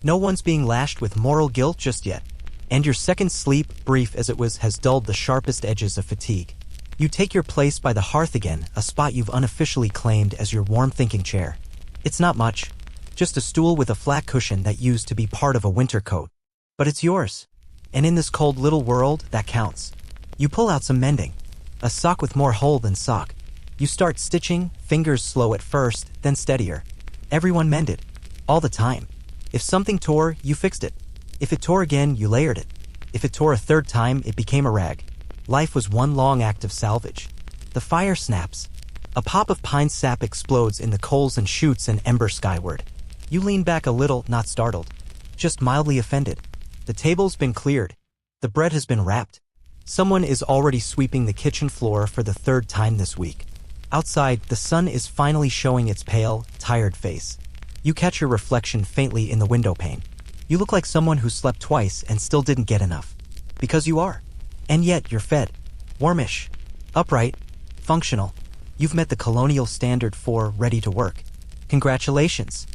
No one's being lashed with moral guilt just yet. And your second sleep, brief as it was, has dulled the sharpest edges of fatigue. You take your place by the hearth again, a spot you've unofficially claimed as your warm thinking chair. It's not much. Just a stool with a flat cushion that used to be part of a winter coat. But it's yours. And in this cold little world, that counts. You pull out some mending. A sock with more hole than sock. You start stitching, fingers slow at first, then steadier. Everyone mended. All the time. If something tore, you fixed it. If it tore again, you layered it. If it tore a third time, it became a rag. Life was one long act of salvage. The fire snaps. A pop of pine sap explodes in the coals and shoots an ember skyward. You lean back a little, not startled. Just mildly offended. The table's been cleared. The bread has been wrapped. Someone is already sweeping the kitchen floor for the third time this week. Outside, the sun is finally showing its pale, tired face. You catch your reflection faintly in the window pane. You look like someone who slept twice and still didn't get enough. Because you are. And yet you're fed. Warmish. Upright. Functional. You've met the Colonial standard for ready to work. Congratulations.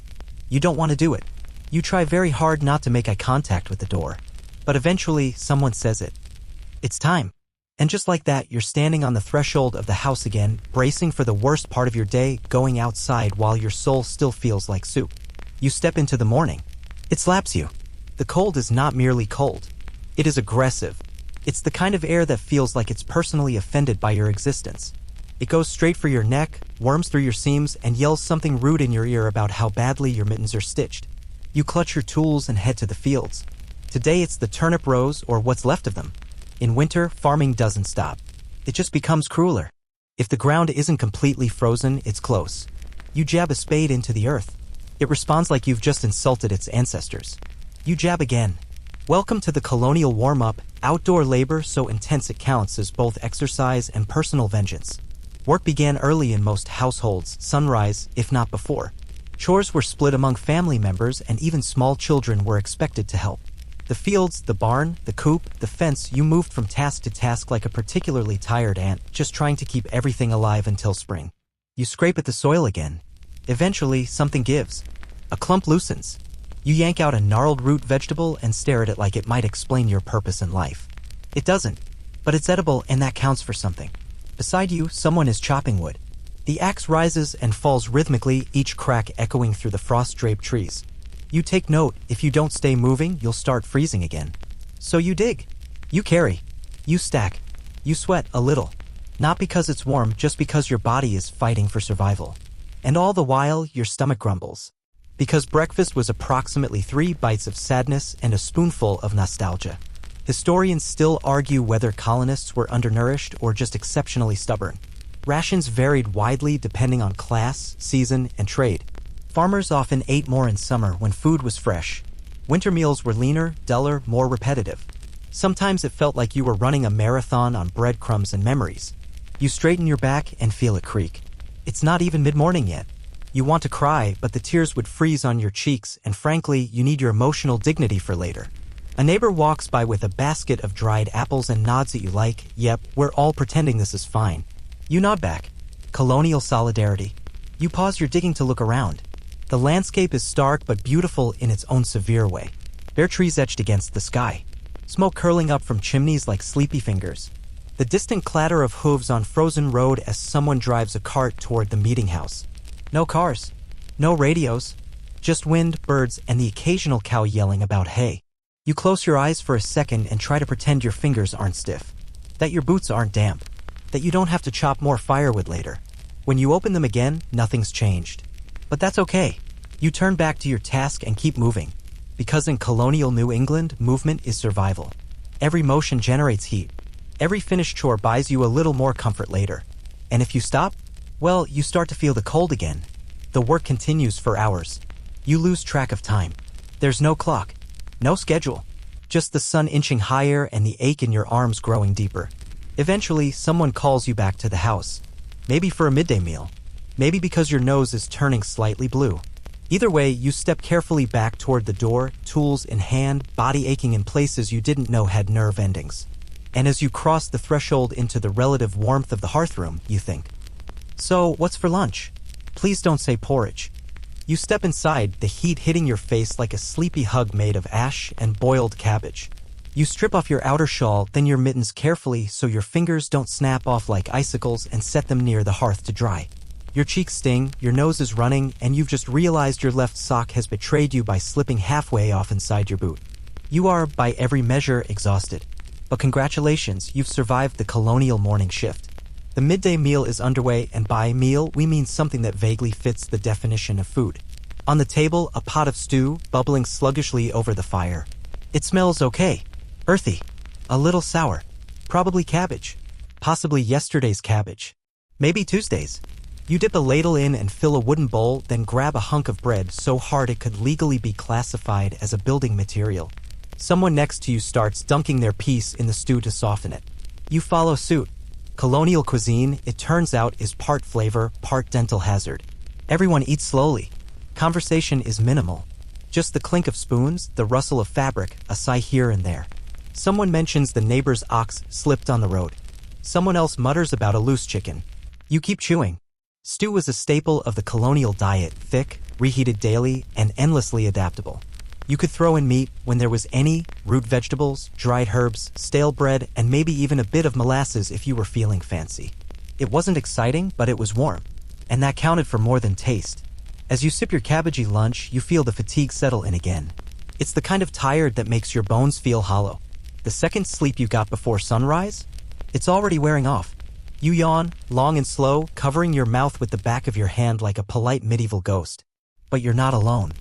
You don't want to do it. You try very hard not to make eye contact with the door. But eventually, someone says it. It's time. And just like that, you're standing on the threshold of the house again, bracing for the worst part of your day, going outside while your soul still feels like soup. You step into the morning. It slaps you. The cold is not merely cold. It is aggressive. It's the kind of air that feels like it's personally offended by your existence. It goes straight for your neck, worms through your seams, and yells something rude in your ear about how badly your mittens are stitched. You clutch your tools and head to the fields. Today it's the turnip rows or what's left of them. In winter, farming doesn't stop. It just becomes crueler. If the ground isn't completely frozen, it's close. You jab a spade into the earth. It responds like you've just insulted its ancestors. You jab again. Welcome to the Colonial warm-up, outdoor labor so intense it counts as both exercise and personal vengeance. Work began early in most households, sunrise, if not before. Chores were split among family members and even small children were expected to help. The fields, the barn, the coop, the fence, you moved from task to task like a particularly tired ant, just trying to keep everything alive until spring. You scrape at the soil again. Eventually, something gives. A clump loosens. You yank out a gnarled root vegetable and stare at it like it might explain your purpose in life. It doesn't, but it's edible and that counts for something. Beside you, someone is chopping wood. The axe rises and falls rhythmically, each crack echoing through the frost-draped trees. You take note, if you don't stay moving, you'll start freezing again. So you dig. You carry. You stack. You sweat a little. Not because it's warm, just because your body is fighting for survival. And all the while, your stomach grumbles. Because breakfast was approximately 3 bites of sadness and a spoonful of nostalgia. Historians still argue whether colonists were undernourished or just exceptionally stubborn. Rations varied widely depending on class, season, and trade. Farmers often ate more in summer when food was fresh. Winter meals were leaner, duller, more repetitive. Sometimes it felt like you were running a marathon on breadcrumbs and memories. You straighten your back and feel it creak. It's not even mid-morning yet. You want to cry, but the tears would freeze on your cheeks, and frankly, you need your emotional dignity for later. A neighbor walks by with a basket of dried apples and nods at you like, yep, we're all pretending this is fine. You nod back. Colonial solidarity. You pause your digging to look around. The landscape is stark but beautiful in its own severe way. Bare trees etched against the sky. Smoke curling up from chimneys like sleepy fingers. The distant clatter of hooves on frozen road as someone drives a cart toward the meeting house. No cars. No radios. Just wind, birds, and the occasional cow yelling about hay. You close your eyes for a second and try to pretend your fingers aren't stiff. That your boots aren't damp. That you don't have to chop more firewood later. When you open them again, nothing's changed. But that's okay. You turn back to your task and keep moving. Because in colonial New England, movement is survival. Every motion generates heat. Every finished chore buys you a little more comfort later. And if you stop, well, you start to feel the cold again. The work continues for hours. You lose track of time. There's no clock. No schedule. Just the sun inching higher and the ache in your arms growing deeper. Eventually, someone calls you back to the house. Maybe for a midday meal. Maybe because your nose is turning slightly blue. Either way, you step carefully back toward the door, tools in hand, body aching in places you didn't know had nerve endings. And as you cross the threshold into the relative warmth of the hearthroom, you think, so, what's for lunch? Please don't say porridge. You step inside, the heat hitting your face like a sleepy hug made of ash and boiled cabbage. You strip off your outer shawl, then your mittens carefully so your fingers don't snap off like icicles and set them near the hearth to dry. Your cheeks sting, your nose is running, and you've just realized your left sock has betrayed you by slipping halfway off inside your boot. You are, by every measure, exhausted. But congratulations, you've survived the colonial morning shift. The midday meal is underway, and by meal, we mean something that vaguely fits the definition of food. On the table, a pot of stew, bubbling sluggishly over the fire. It smells okay. Earthy. A little sour. Probably cabbage. Possibly yesterday's cabbage. Maybe Tuesday's. You dip a ladle in and fill a wooden bowl, then grab a hunk of bread so hard it could legally be classified as a building material. Someone next to you starts dunking their piece in the stew to soften it. You follow suit. Colonial cuisine, it turns out, is part flavor, part dental hazard. Everyone eats slowly. Conversation is minimal. Just the clink of spoons, the rustle of fabric, a sigh here and there. Someone mentions the neighbor's ox slipped on the road. Someone else mutters about a loose chicken. You keep chewing. Stew was a staple of the colonial diet, thick, reheated daily, and endlessly adaptable. You could throw in meat when there was any, root vegetables, dried herbs, stale bread, and maybe even a bit of molasses if you were feeling fancy. It wasn't exciting, but it was warm. And that counted for more than taste. As you sip your cabbagey lunch, you feel the fatigue settle in again. It's the kind of tired that makes your bones feel hollow. The second sleep you got before sunrise? It's already wearing off. You yawn, long and slow, covering your mouth with the back of your hand like a polite medieval ghost. But you're not alone.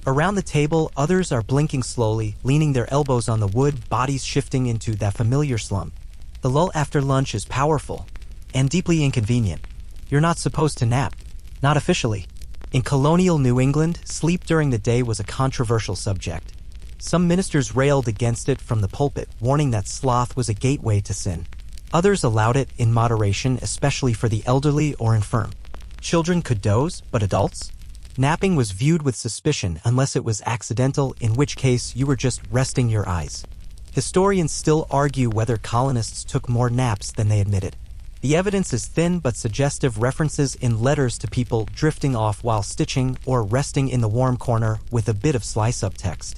Around the table, others are blinking slowly, leaning their elbows on the wood, bodies shifting into that familiar slump. The lull after lunch is powerful and deeply inconvenient. You're not supposed to nap. Not officially. In colonial New England, sleep during the day was a controversial subject. Some ministers railed against it from the pulpit, warning that sloth was a gateway to sin. Others allowed it in moderation, especially for the elderly or infirm. Children could doze, but adults? Napping was viewed with suspicion unless it was accidental, in which case you were just resting your eyes. Historians still argue whether colonists took more naps than they admitted. The evidence is thin but suggestive, references in letters to people drifting off while stitching or resting in the warm corner with a bit of sly subtext.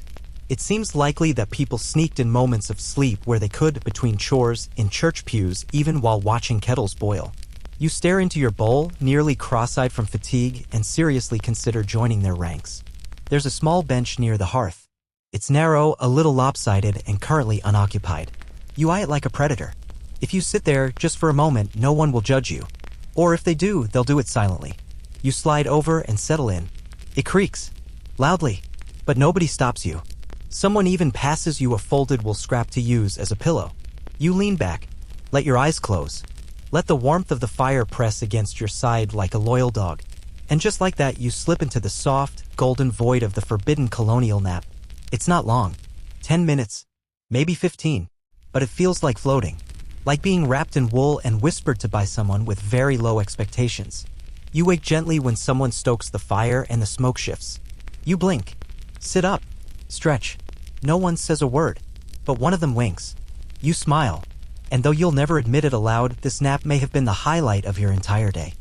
It seems likely that people sneaked in moments of sleep where they could, between chores, in church pews, even while watching kettles boil. You stare into your bowl, nearly cross-eyed from fatigue, and seriously consider joining their ranks. There's a small bench near the hearth. It's narrow, a little lopsided, and currently unoccupied. You eye it like a predator. If you sit there just for a moment, no one will judge you. Or if they do, they'll do it silently. You slide over and settle in. It creaks. Loudly. But nobody stops you. Someone even passes you a folded wool scrap to use as a pillow. You lean back. Let your eyes close. Let the warmth of the fire press against your side like a loyal dog. And just like that, you slip into the soft, golden void of the forbidden colonial nap. It's not long. 10 minutes. Maybe 15. But it feels like floating. Like being wrapped in wool and whispered to by someone with very low expectations. You wake gently when someone stokes the fire and the smoke shifts. You blink. Sit up. Stretch. No one says a word, but one of them winks. You smile, and though you'll never admit it aloud, this nap may have been the highlight of your entire day.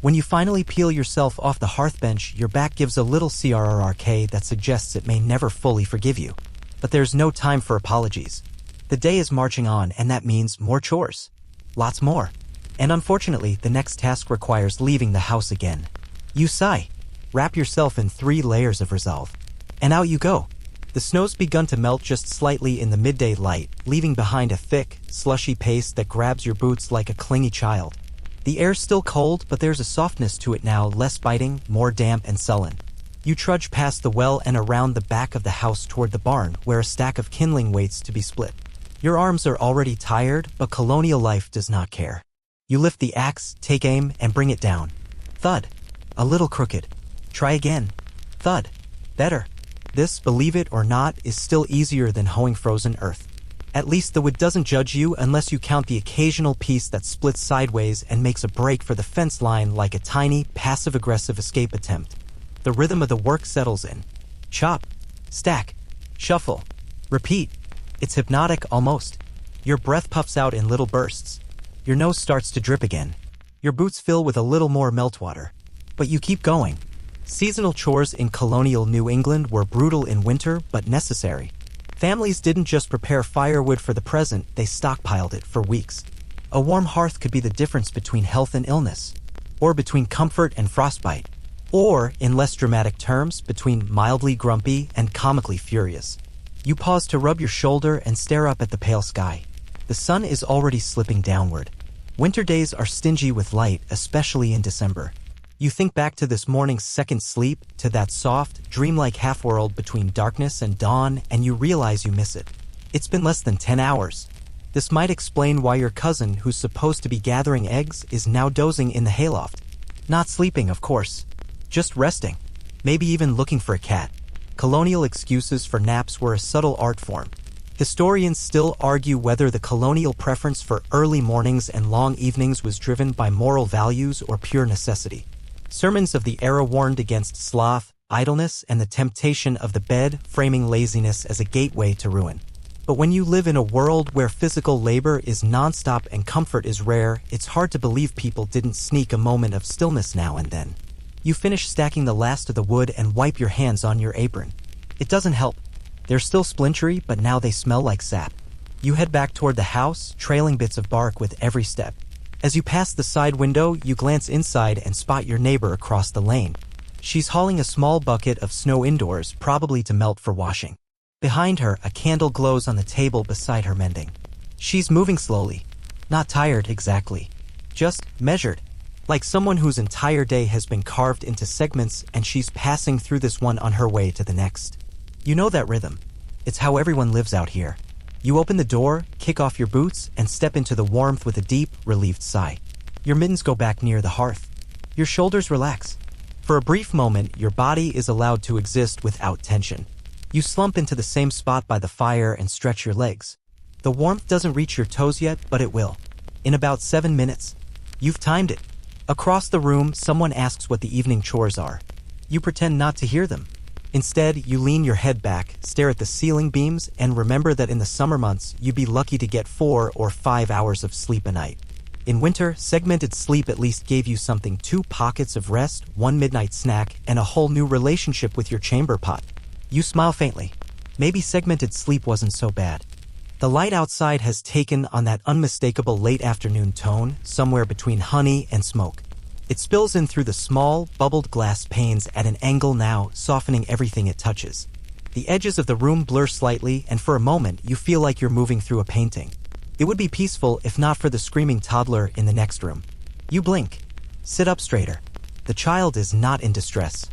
When you finally peel yourself off the hearth bench, your back gives a little CRRK that suggests it may never fully forgive you. But there's no time for apologies. The day is marching on, and that means more chores. Lots more. And unfortunately, the next task requires leaving the house again. You sigh. Wrap yourself in 3 layers of resolve. And out you go. The snow's begun to melt just slightly in the midday light, leaving behind a thick, slushy paste that grabs your boots like a clingy child. The air's still cold, but there's a softness to it now, less biting, more damp and sullen. You trudge past the well and around the back of the house toward the barn, where a stack of kindling waits to be split. Your arms are already tired, but colonial life does not care. You lift the axe, take aim, and bring it down. Thud. A little crooked. Try again. Thud. Better. This, believe it or not, is still easier than hoeing frozen earth. At least the wood doesn't judge you unless you count the occasional piece that splits sideways and makes a break for the fence line like a tiny, passive-aggressive escape attempt. The rhythm of the work settles in. Chop. Stack. Shuffle. Repeat. It's hypnotic almost. Your breath puffs out in little bursts. Your nose starts to drip again. Your boots fill with a little more meltwater. But you keep going. Seasonal chores in colonial New England were brutal in winter, but necessary. Families didn't just prepare firewood for the present, they stockpiled it for weeks. A warm hearth could be the difference between health and illness, or between comfort and frostbite, or, in less dramatic terms, between mildly grumpy and comically furious. You pause to rub your shoulder and stare up at the pale sky. The sun is already slipping downward. Winter days are stingy with light, especially in December. You think back to this morning's second sleep, to that soft, dreamlike half-world between darkness and dawn, and you realize you miss it. It's been less than 10 hours. This might explain why your cousin, who's supposed to be gathering eggs, is now dozing in the hayloft. Not sleeping, of course. Just resting. Maybe even looking for a cat. Colonial excuses for naps were a subtle art form. Historians still argue whether the colonial preference for early mornings and long evenings was driven by moral values or pure necessity. Sermons of the era warned against sloth, idleness, and the temptation of the bed, framing laziness as a gateway to ruin. But when you live in a world where physical labor is nonstop and comfort is rare, it's hard to believe people didn't sneak a moment of stillness now and then. You finish stacking the last of the wood and wipe your hands on your apron. It doesn't help. They're still splintery, but now they smell like sap. You head back toward the house, trailing bits of bark with every step. As you pass the side window, you glance inside and spot your neighbor across the lane. She's hauling a small bucket of snow indoors, probably to melt for washing. Behind her, a candle glows on the table beside her mending. She's moving slowly. Not tired exactly. Just measured. Like someone whose entire day has been carved into segments and she's passing through this one on her way to the next. You know that rhythm. It's how everyone lives out here. You open the door, kick off your boots, and step into the warmth with a deep, relieved sigh. Your mittens go back near the hearth. Your shoulders relax. For a brief moment, your body is allowed to exist without tension. You slump into the same spot by the fire and stretch your legs. The warmth doesn't reach your toes yet, but it will. In about 7 minutes. You've timed it. Across the room, someone asks what the evening chores are. You pretend not to hear them. Instead, you lean your head back, stare at the ceiling beams, and remember that in the summer months, you'd be lucky to get 4 or 5 hours of sleep a night. In winter, segmented sleep at least gave you something: 2 pockets of rest, 1 midnight snack, and a whole new relationship with your chamber pot. You smile faintly. Maybe segmented sleep wasn't so bad. The light outside has taken on that unmistakable late afternoon tone, somewhere between honey and smoke. It spills in through the small, bubbled glass panes at an angle now, softening everything it touches. The edges of the room blur slightly, and for a moment, you feel like you're moving through a painting. It would be peaceful if not for the screaming toddler in the next room. You blink. Sit up straighter. The child is not in distress.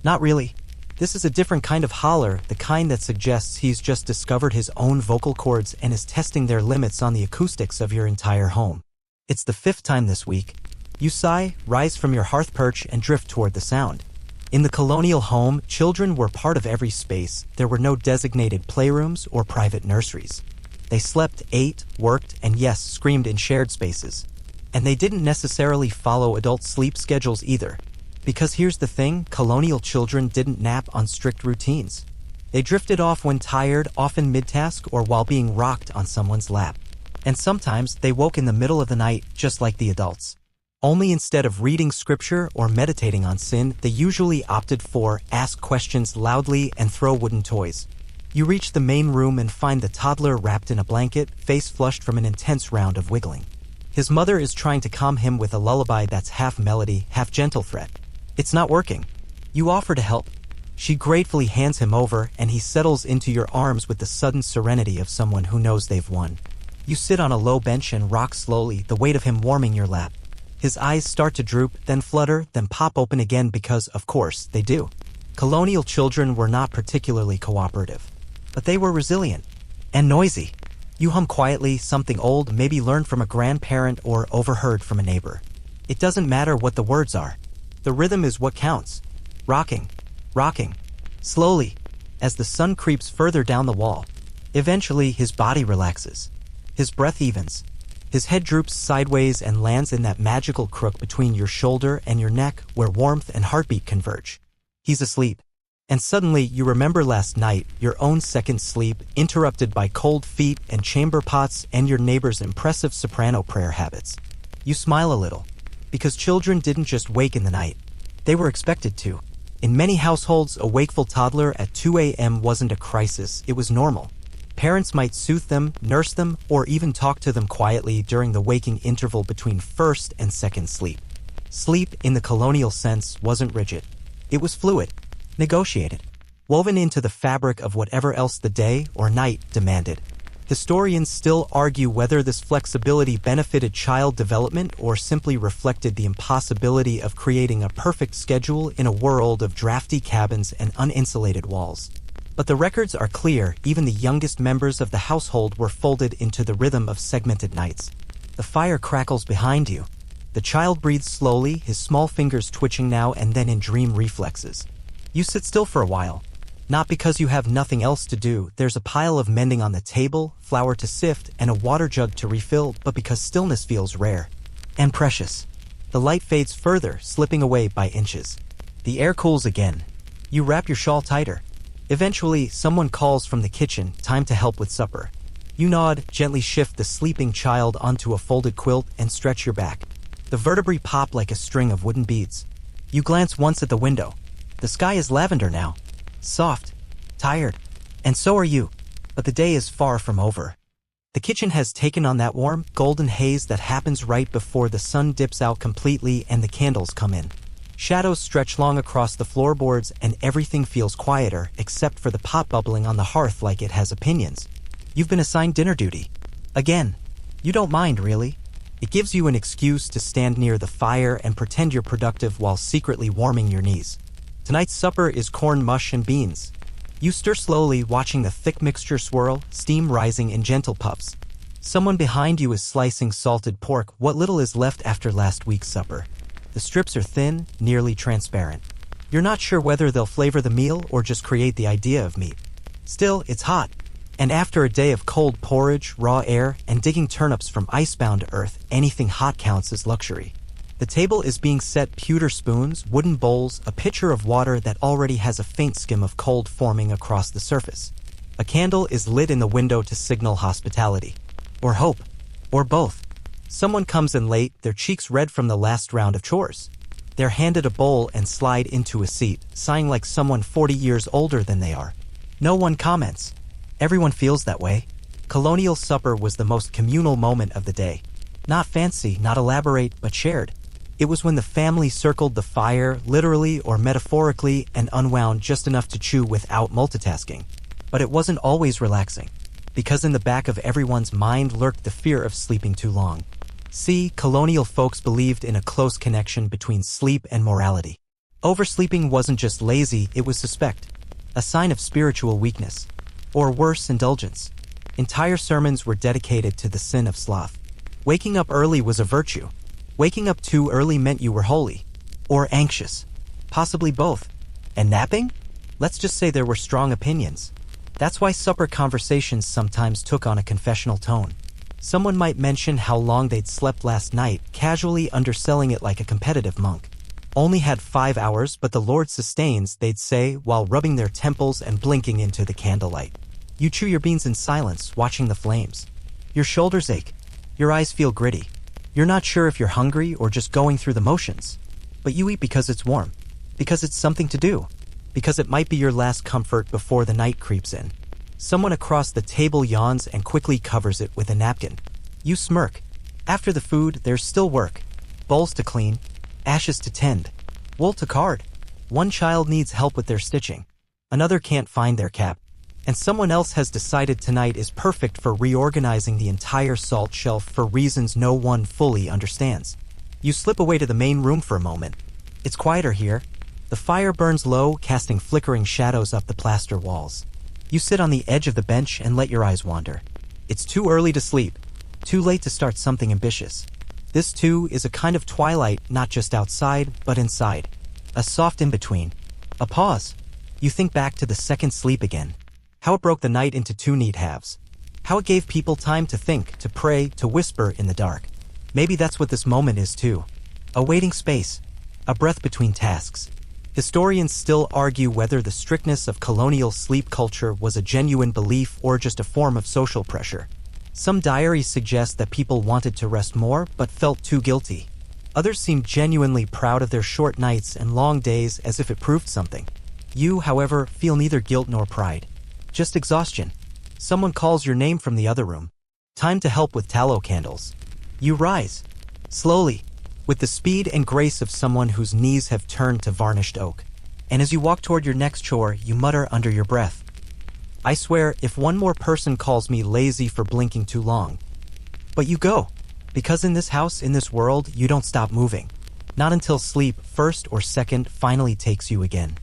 Not really. This is a different kind of holler, the kind that suggests he's just discovered his own vocal cords and is testing their limits on the acoustics of your entire home. It's the 5th time this week. You sigh, rise from your hearth perch, and drift toward the sound. In the Colonial home, children were part of every space. There were no designated playrooms or private nurseries. They slept, ate, worked, and yes, screamed in shared spaces. And they didn't necessarily follow adult sleep schedules either. Because here's the thing, Colonial children didn't nap on strict routines. They drifted off when tired, often mid-task or while being rocked on someone's lap. And sometimes they woke in the middle of the night, just like the adults. Only instead of reading scripture or meditating on sin, they usually opted for ask questions loudly and throw wooden toys. You reach the main room and find the toddler wrapped in a blanket, face flushed from an intense round of wiggling. His mother is trying to calm him with a lullaby that's half melody, half gentle threat. It's not working. You offer to help. She gratefully hands him over, and he settles into your arms with the sudden serenity of someone who knows they've won. You sit on a low bench and rock slowly, the weight of him warming your lap. His eyes start to droop, then flutter, then pop open again because, of course, they do. Colonial children were not particularly cooperative. But they were resilient. And noisy. You hum quietly, something old, maybe learned from a grandparent or overheard from a neighbor. It doesn't matter what the words are. The rhythm is what counts. Rocking. Rocking. Slowly. As the sun creeps further down the wall. Eventually, his body relaxes. His breath evens. His head droops sideways and lands in that magical crook between your shoulder and your neck where warmth and heartbeat converge. He's asleep. And suddenly you remember last night, your own second sleep, interrupted by cold feet and chamber pots and your neighbor's impressive soprano prayer habits. You smile a little. Because children didn't just wake in the night. They were expected to. In many households, a wakeful toddler at 2 a.m. wasn't a crisis, it was normal. Parents might soothe them, nurse them, or even talk to them quietly during the waking interval between first and second sleep. Sleep, in the colonial sense, wasn't rigid. It was fluid, negotiated, woven into the fabric of whatever else the day or night demanded. Historians still argue whether this flexibility benefited child development or simply reflected the impossibility of creating a perfect schedule in a world of drafty cabins and uninsulated walls. But the records are clear, even the youngest members of the household were folded into the rhythm of segmented nights. The fire crackles behind you. The child breathes slowly, his small fingers twitching now and then in dream reflexes. You sit still for a while. Not because you have nothing else to do, there's a pile of mending on the table, flour to sift, and a water jug to refill, but because stillness feels rare and precious. The light fades further, slipping away by inches. The air cools again. You wrap your shawl tighter. Eventually, someone calls from the kitchen, time to help with supper. You nod, gently shift the sleeping child onto a folded quilt and stretch your back. The vertebrae pop like a string of wooden beads. You glance once at the window. The sky is lavender now. Soft. Tired. And so are you. But the day is far from over. The kitchen has taken on that warm, golden haze that happens right before the sun dips out completely and the candles come in. Shadows stretch long across the floorboards and everything feels quieter except for the pot bubbling on the hearth like it has opinions. You've been assigned dinner duty. Again. You don't mind, really. It gives you an excuse to stand near the fire and pretend you're productive while secretly warming your knees. Tonight's supper is corn mush and beans. You stir slowly, watching the thick mixture swirl, steam rising in gentle puffs. Someone behind you is slicing salted pork, what little is left after last week's supper. The strips are thin, nearly transparent. You're not sure whether they'll flavor the meal or just create the idea of meat. Still, it's hot. And after a day of cold porridge, raw air, and digging turnips from icebound earth, anything hot counts as luxury. The table is being set, pewter spoons, wooden bowls, a pitcher of water that already has a faint skim of cold forming across the surface. A candle is lit in the window to signal hospitality. Or hope. Or both. Someone comes in late, their cheeks red from the last round of chores. They're handed a bowl and slide into a seat, sighing like someone 40 years older than they are. No one comments. Everyone feels that way. Colonial supper was the most communal moment of the day. Not fancy, not elaborate, but shared. It was when the family circled the fire, literally or metaphorically, and unwound just enough to chew without multitasking. But it wasn't always relaxing, because in the back of everyone's mind lurked the fear of sleeping too long. See, colonial folks believed in a close connection between sleep and morality. Oversleeping wasn't just lazy, it was suspect. A sign of spiritual weakness. Or worse, indulgence. Entire sermons were dedicated to the sin of sloth. Waking up early was a virtue. Waking up too early meant you were holy. Or anxious. Possibly both. And napping? Let's just say there were strong opinions. That's why supper conversations sometimes took on a confessional tone. Someone might mention how long they'd slept last night, casually underselling it like a competitive monk. Only had 5 hours, but the Lord sustains, they'd say, while rubbing their temples and blinking into the candlelight. You chew your beans in silence, watching the flames. Your shoulders ache. Your eyes feel gritty. You're not sure if you're hungry or just going through the motions. But you eat because it's warm. Because it's something to do. Because it might be your last comfort before the night creeps in. Someone across the table yawns and quickly covers it with a napkin. You smirk. After the food, there's still work. Bowls to clean. Ashes to tend. Wool to card. One child needs help with their stitching. Another can't find their cap. And someone else has decided tonight is perfect for reorganizing the entire salt shelf for reasons no one fully understands. You slip away to the main room for a moment. It's quieter here. The fire burns low, casting flickering shadows up the plaster walls. You sit on the edge of the bench and let your eyes wander. It's too early to sleep. Too late to start something ambitious. This, too, is a kind of twilight, not just outside, but inside. A soft in-between. A pause. You think back to the second sleep again. How it broke the night into two neat halves. How it gave people time to think, to pray, to whisper in the dark. Maybe that's what this moment is too. A waiting space. A breath between tasks. Historians still argue whether the strictness of colonial sleep culture was a genuine belief or just a form of social pressure. Some diaries suggest that people wanted to rest more but felt too guilty. Others seem genuinely proud of their short nights and long days as if it proved something. You, however, feel neither guilt nor pride. Just exhaustion. Someone calls your name from the other room. Time to help with tallow candles. You rise. Slowly. With the speed and grace of someone whose knees have turned to varnished oak. And as you walk toward your next chore, you mutter under your breath. I swear, if one more person calls me lazy for blinking too long. But you go. Because in this house, in this world, you don't stop moving. Not until sleep, first or second, finally takes you again.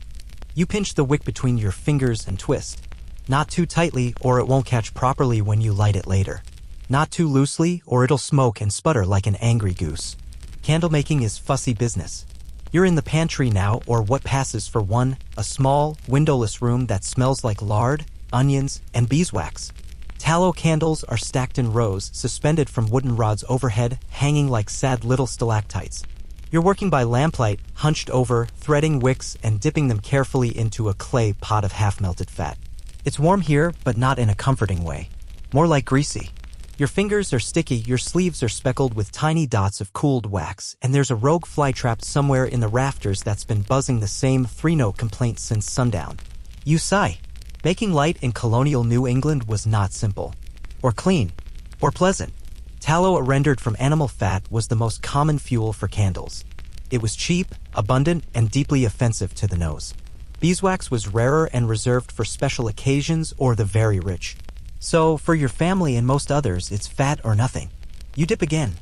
You pinch the wick between your fingers and twist. Not too tightly, or it won't catch properly when you light it later. Not too loosely, or it'll smoke and sputter like an angry goose. Candlemaking is fussy business. You're in the pantry now, or what passes for one, a small, windowless room that smells like lard, onions, and beeswax. Tallow candles are stacked in rows, suspended from wooden rods overhead, hanging like sad little stalactites. You're working by lamplight, hunched over, threading wicks and dipping them carefully into a clay pot of half-melted fat. It's warm here, but not in a comforting way. More like greasy. Your fingers are sticky, your sleeves are speckled with tiny dots of cooled wax, and there's a rogue fly trapped somewhere in the rafters that's been buzzing the same three-note complaint since sundown. You sigh. Making light in colonial New England was not simple. Or clean. Or pleasant. Tallow rendered from animal fat was the most common fuel for candles. It was cheap, abundant, and deeply offensive to the nose. Beeswax was rarer and reserved for special occasions or the very rich. So, for your family and most others, it's fat or nothing. You dip again.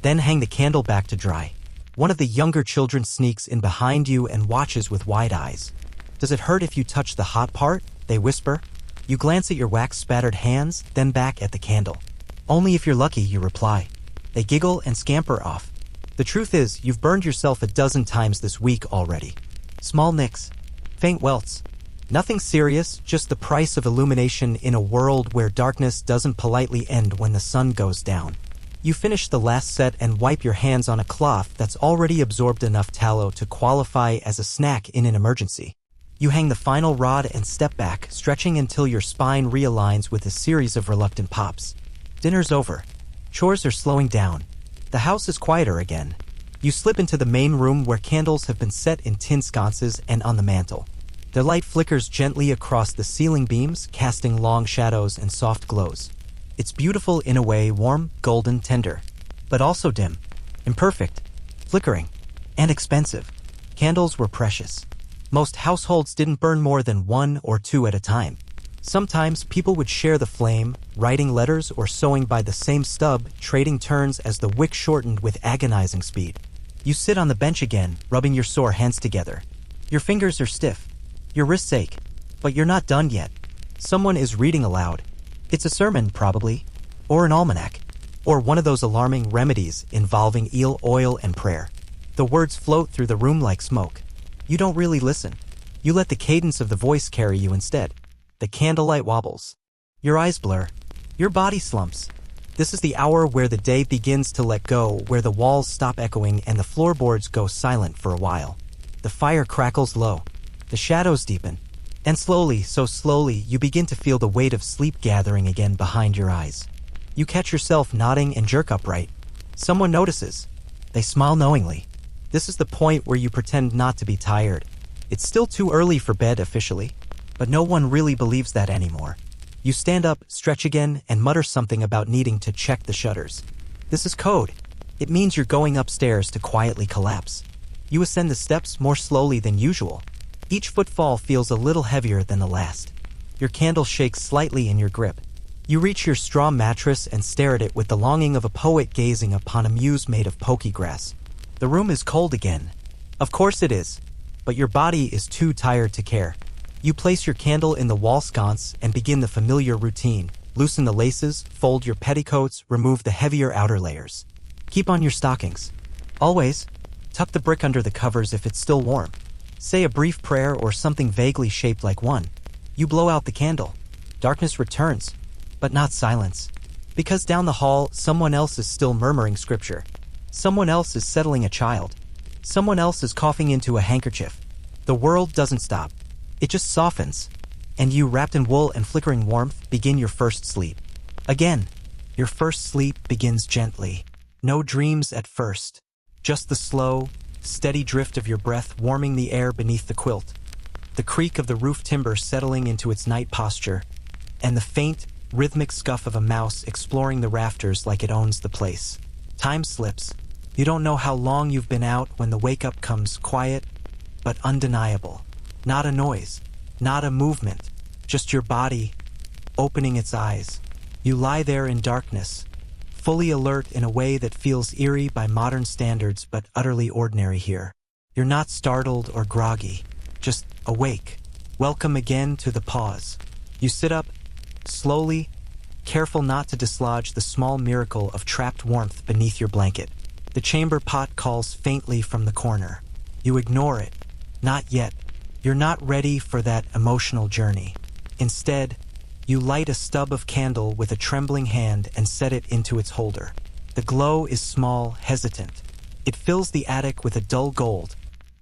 Then hang the candle back to dry. One of the younger children sneaks in behind you and watches with wide eyes. Does it hurt if you touch the hot part? They whisper. You glance at your wax-spattered hands, then back at the candle. Only if you're lucky, you reply. They giggle and scamper off. The truth is, you've burned yourself a dozen times this week already. Small nicks. Faint welts. Nothing serious, just the price of illumination in a world where darkness doesn't politely end when the sun goes down. You finish the last set and wipe your hands on a cloth that's already absorbed enough tallow to qualify as a snack in an emergency. You hang the final rod and step back, stretching until your spine realigns with a series of reluctant pops. Dinner's over. Chores are slowing down. The house is quieter again. You slip into the main room where candles have been set in tin sconces and on the mantel. Their light flickers gently across the ceiling beams, casting long shadows and soft glows. It's beautiful in a way, warm, golden, tender, but also dim, imperfect, flickering, and expensive. Candles were precious. Most households didn't burn more than one or two at a time. Sometimes people would share the flame, writing letters or sewing by the same stub, trading turns as the wick shortened with agonizing speed. You sit on the bench again, rubbing your sore hands together. Your fingers are stiff. Your wrists ache. But you're not done yet. Someone is reading aloud. It's a sermon, probably. Or an almanac. Or one of those alarming remedies involving eel oil and prayer. The words float through the room like smoke. You don't really listen. You let the cadence of the voice carry you instead. The candlelight wobbles. Your eyes blur. Your body slumps. This is the hour where the day begins to let go, where the walls stop echoing and the floorboards go silent for a while. The fire crackles low. The shadows deepen. And slowly, so slowly, you begin to feel the weight of sleep gathering again behind your eyes. You catch yourself nodding and jerk upright. Someone notices. They smile knowingly. This is the point where you pretend not to be tired. It's still too early for bed officially, but no one really believes that anymore. You stand up, stretch again, and mutter something about needing to check the shutters. This is code. It means you're going upstairs to quietly collapse. You ascend the steps more slowly than usual. Each footfall feels a little heavier than the last. Your candle shakes slightly in your grip. You reach your straw mattress and stare at it with the longing of a poet gazing upon a muse made of pokey grass. The room is cold again. Of course it is. But your body is too tired to care. You place your candle in the wall sconce and begin the familiar routine. Loosen the laces, fold your petticoats, remove the heavier outer layers. Keep on your stockings. Always. Tuck the brick under the covers if it's still warm. Say a brief prayer or something vaguely shaped like one. You blow out the candle. Darkness returns, but not silence. Because down the hall, someone else is still murmuring scripture. Someone else is settling a child. Someone else is coughing into a handkerchief. The world doesn't stop. It just softens. And you, wrapped in wool and flickering warmth, begin your first sleep. Again, your first sleep begins gently. No dreams at first. Just the slow, steady drift of your breath warming the air beneath the quilt, the creak of the roof timber settling into its night posture, and the faint, rhythmic scuff of a mouse exploring the rafters like it owns the place. Time slips. You don't know how long you've been out when the wake-up comes, quiet, but undeniable. Not a noise, not a movement, just your body opening its eyes. You lie there in darkness, fully alert in a way that feels eerie by modern standards but utterly ordinary here. You're not startled or groggy, just awake. Welcome again to the pause. You sit up, slowly, careful not to dislodge the small miracle of trapped warmth beneath your blanket. The chamber pot calls faintly from the corner. You ignore it. Not yet. You're not ready for that emotional journey. Instead, you light a stub of candle with a trembling hand and set it into its holder. The glow is small, hesitant. It fills the attic with a dull gold,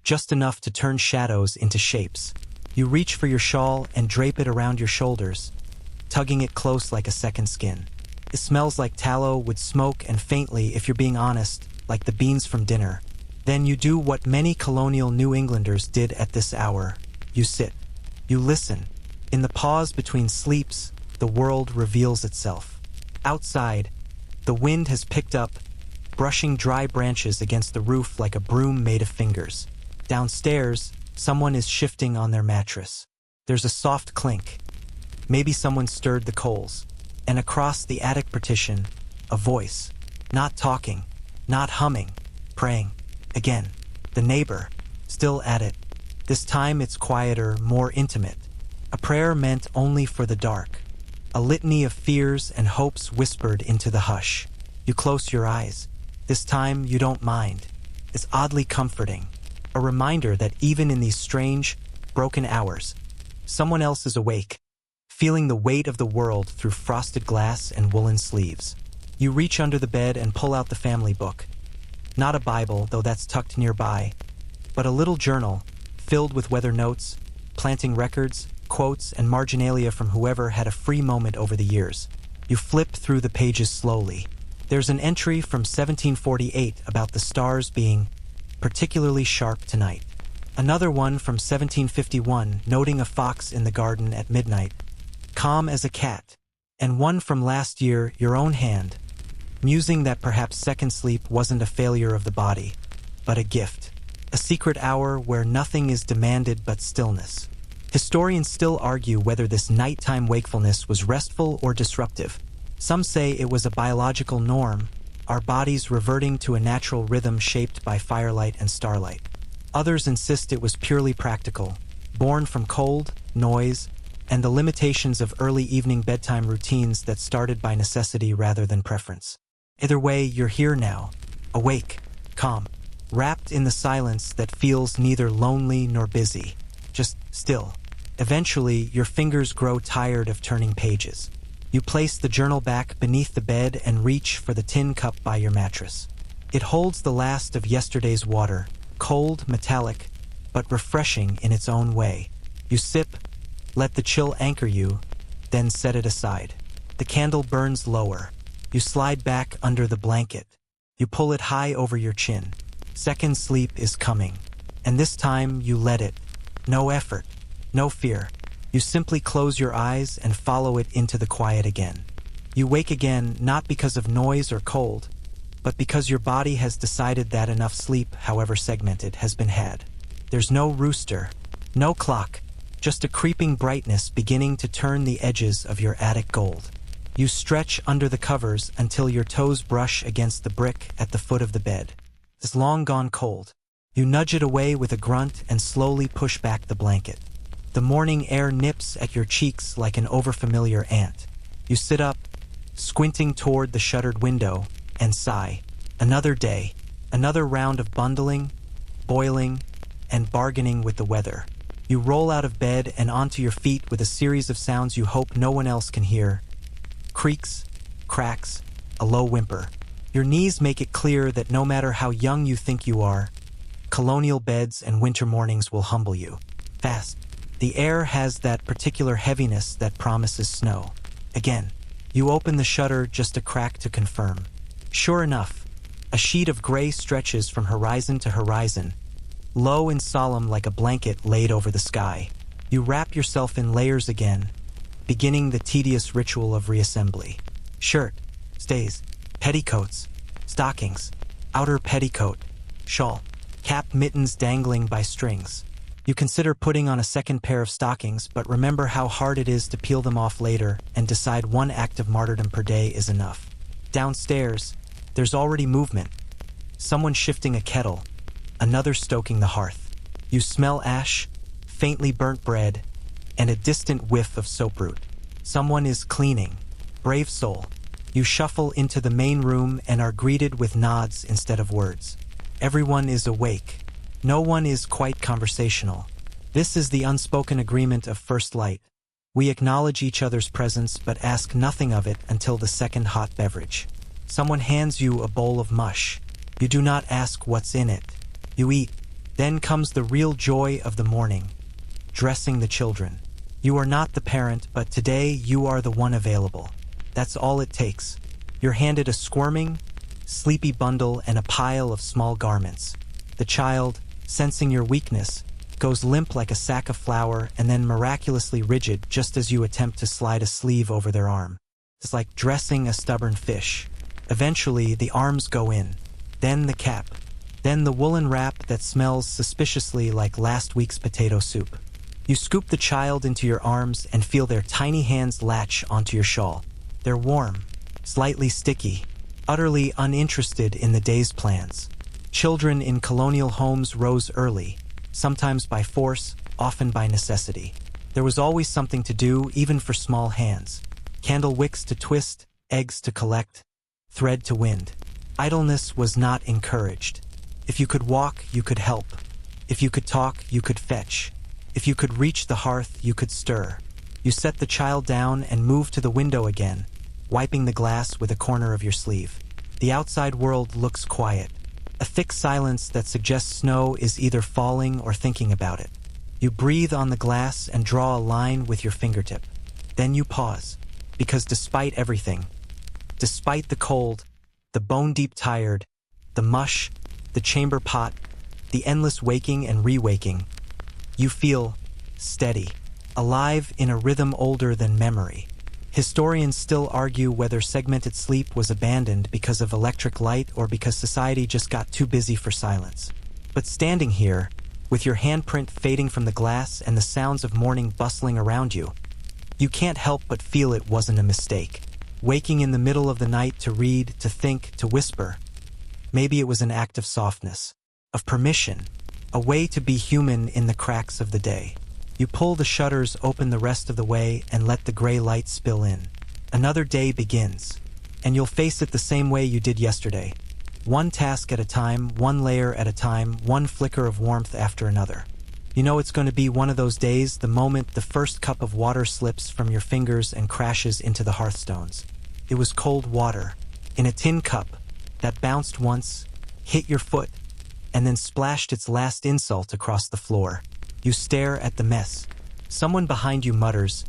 just enough to turn shadows into shapes. You reach for your shawl and drape it around your shoulders, tugging it close like a second skin. It smells like tallow with smoke and faintly, if you're being honest, like the beans from dinner. Then you do what many colonial New Englanders did at this hour. You sit. You listen. In the pause between sleeps, the world reveals itself. Outside, the wind has picked up, brushing dry branches against the roof like a broom made of fingers. Downstairs, someone is shifting on their mattress. There's a soft clink. Maybe someone stirred the coals. And across the attic partition, a voice. Not talking, not humming, praying. Again, the neighbor, still at it. This time it's quieter, more intimate. A prayer meant only for the dark. A litany of fears and hopes whispered into the hush. You close your eyes. This time you don't mind. It's oddly comforting. A reminder that even in these strange, broken hours, someone else is awake, feeling the weight of the world through frosted glass and woolen sleeves. You reach under the bed and pull out the family book. Not a Bible, though that's tucked nearby, but a little journal filled with weather notes, planting records, quotes, and marginalia from whoever had a free moment over the years. You flip through the pages slowly. There's an entry from 1748 about the stars being particularly sharp tonight. Another one from 1751 noting a fox in the garden at midnight, calm as a cat. And one from last year, your own hand, musing that perhaps second sleep wasn't a failure of the body, but a gift. A secret hour where nothing is demanded but stillness. Historians still argue whether this nighttime wakefulness was restful or disruptive. Some say it was a biological norm, our bodies reverting to a natural rhythm shaped by firelight and starlight. Others insist it was purely practical, born from cold, noise, and the limitations of early evening bedtime routines that started by necessity rather than preference. Either way, you're here now, awake, calm, wrapped in the silence that feels neither lonely nor busy, just still. Eventually, your fingers grow tired of turning pages. You place the journal back beneath the bed and reach for the tin cup by your mattress. It holds the last of yesterday's water, cold, metallic, but refreshing in its own way. You sip, let the chill anchor you, then set it aside. The candle burns lower. You slide back under the blanket. You pull it high over your chin. Second sleep is coming. And this time you let it. No effort, no fear. You simply close your eyes and follow it into the quiet again. You wake again not because of noise or cold, but because your body has decided that enough sleep, however segmented, has been had. There's no rooster, no clock, just a creeping brightness beginning to turn the edges of your attic gold. You stretch under the covers until your toes brush against the brick at the foot of the bed. It's long gone cold. You nudge it away with a grunt and slowly push back the blanket. The morning air nips at your cheeks like an overfamiliar ant. You sit up, squinting toward the shuttered window, and sigh. Another day, another round of bundling, boiling, and bargaining with the weather. You roll out of bed and onto your feet with a series of sounds you hope no one else can hear. Creaks, cracks, a low whimper. Your knees make it clear that no matter how young you think you are, colonial beds and winter mornings will humble you. Fast. The air has that particular heaviness that promises snow. Again, you open the shutter just a crack to confirm. Sure enough, a sheet of gray stretches from horizon to horizon, low and solemn like a blanket laid over the sky. You wrap yourself in layers again, beginning the tedious ritual of reassembly. Shirt, stays, petticoats, stockings, outer petticoat, shawl, cap, mittens dangling by strings. You consider putting on a second pair of stockings, but remember how hard it is to peel them off later and decide one act of martyrdom per day is enough. Downstairs, there's already movement. Someone shifting a kettle, another stoking the hearth. You smell ash, faintly burnt bread, and a distant whiff of soap root. Someone is cleaning. Brave soul. You shuffle into the main room and are greeted with nods instead of words. Everyone is awake. No one is quite conversational. This is the unspoken agreement of first light. We acknowledge each other's presence but ask nothing of it until the second hot beverage. Someone hands you a bowl of mush. You do not ask what's in it. You eat. Then comes the real joy of the morning, dressing the children. You are not the parent, but today you are the one available. That's all it takes. You're handed a squirming, sleepy bundle and a pile of small garments. The child, sensing your weakness, goes limp like a sack of flour and then miraculously rigid just as you attempt to slide a sleeve over their arm. It's like dressing a stubborn fish. Eventually, the arms go in, then the cap, then the woolen wrap that smells suspiciously like last week's potato soup. You scoop the child into your arms and feel their tiny hands latch onto your shawl. They're warm, slightly sticky, utterly uninterested in the day's plans. Children in colonial homes rose early, sometimes by force, often by necessity. There was always something to do, even for small hands. Candle wicks to twist, eggs to collect, thread to wind. Idleness was not encouraged. If you could walk, you could help. If you could talk, you could fetch. If you could reach the hearth, you could stir. You set the child down and move to the window again, wiping the glass with a corner of your sleeve. The outside world looks quiet. A thick silence that suggests snow is either falling or thinking about it. You breathe on the glass and draw a line with your fingertip. Then you pause, because despite everything, despite the cold, the bone-deep tired, the mush, the chamber pot, the endless waking and re-waking, you feel steady, alive in a rhythm older than memory. Historians still argue whether segmented sleep was abandoned because of electric light or because society just got too busy for silence. But standing here, with your handprint fading from the glass and the sounds of morning bustling around you, you can't help but feel it wasn't a mistake. Waking in the middle of the night to read, to think, to whisper. Maybe it was an act of softness, of permission, a way to be human in the cracks of the day. You pull the shutters open the rest of the way and let the gray light spill in. Another day begins, and you'll face it the same way you did yesterday. One task at a time, one layer at a time, one flicker of warmth after another. You know it's going to be one of those days the moment the first cup of water slips from your fingers and crashes into the hearthstones. It was cold water, in a tin cup, that bounced once, hit your foot, and then splashed its last insult across the floor. You stare at the mess. Someone behind you mutters,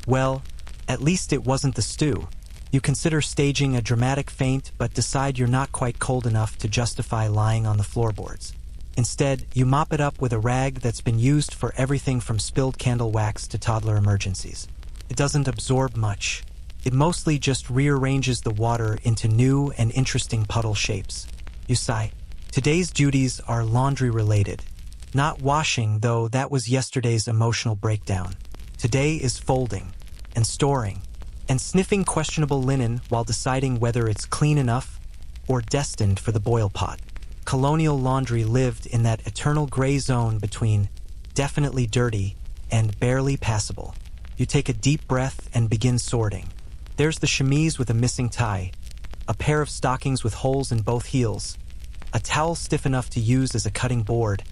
"Well, at least it wasn't the stew." You consider staging a dramatic faint but decide you're not quite cold enough to justify lying on the floorboards. Instead, you mop it up with a rag that's been used for everything from spilled candle wax to toddler emergencies. It doesn't absorb much. It mostly just rearranges the water into new and interesting puddle shapes. You sigh. Today's duties are laundry-related. Not washing, though that was yesterday's emotional breakdown. Today is folding, and storing, and sniffing questionable linen while deciding whether it's clean enough or destined for the boil pot. Colonial laundry lived in that eternal gray zone between definitely dirty and barely passable. You take a deep breath and begin sorting. There's the chemise with a missing tie, a pair of stockings with holes in both heels, a towel stiff enough to use as a cutting board,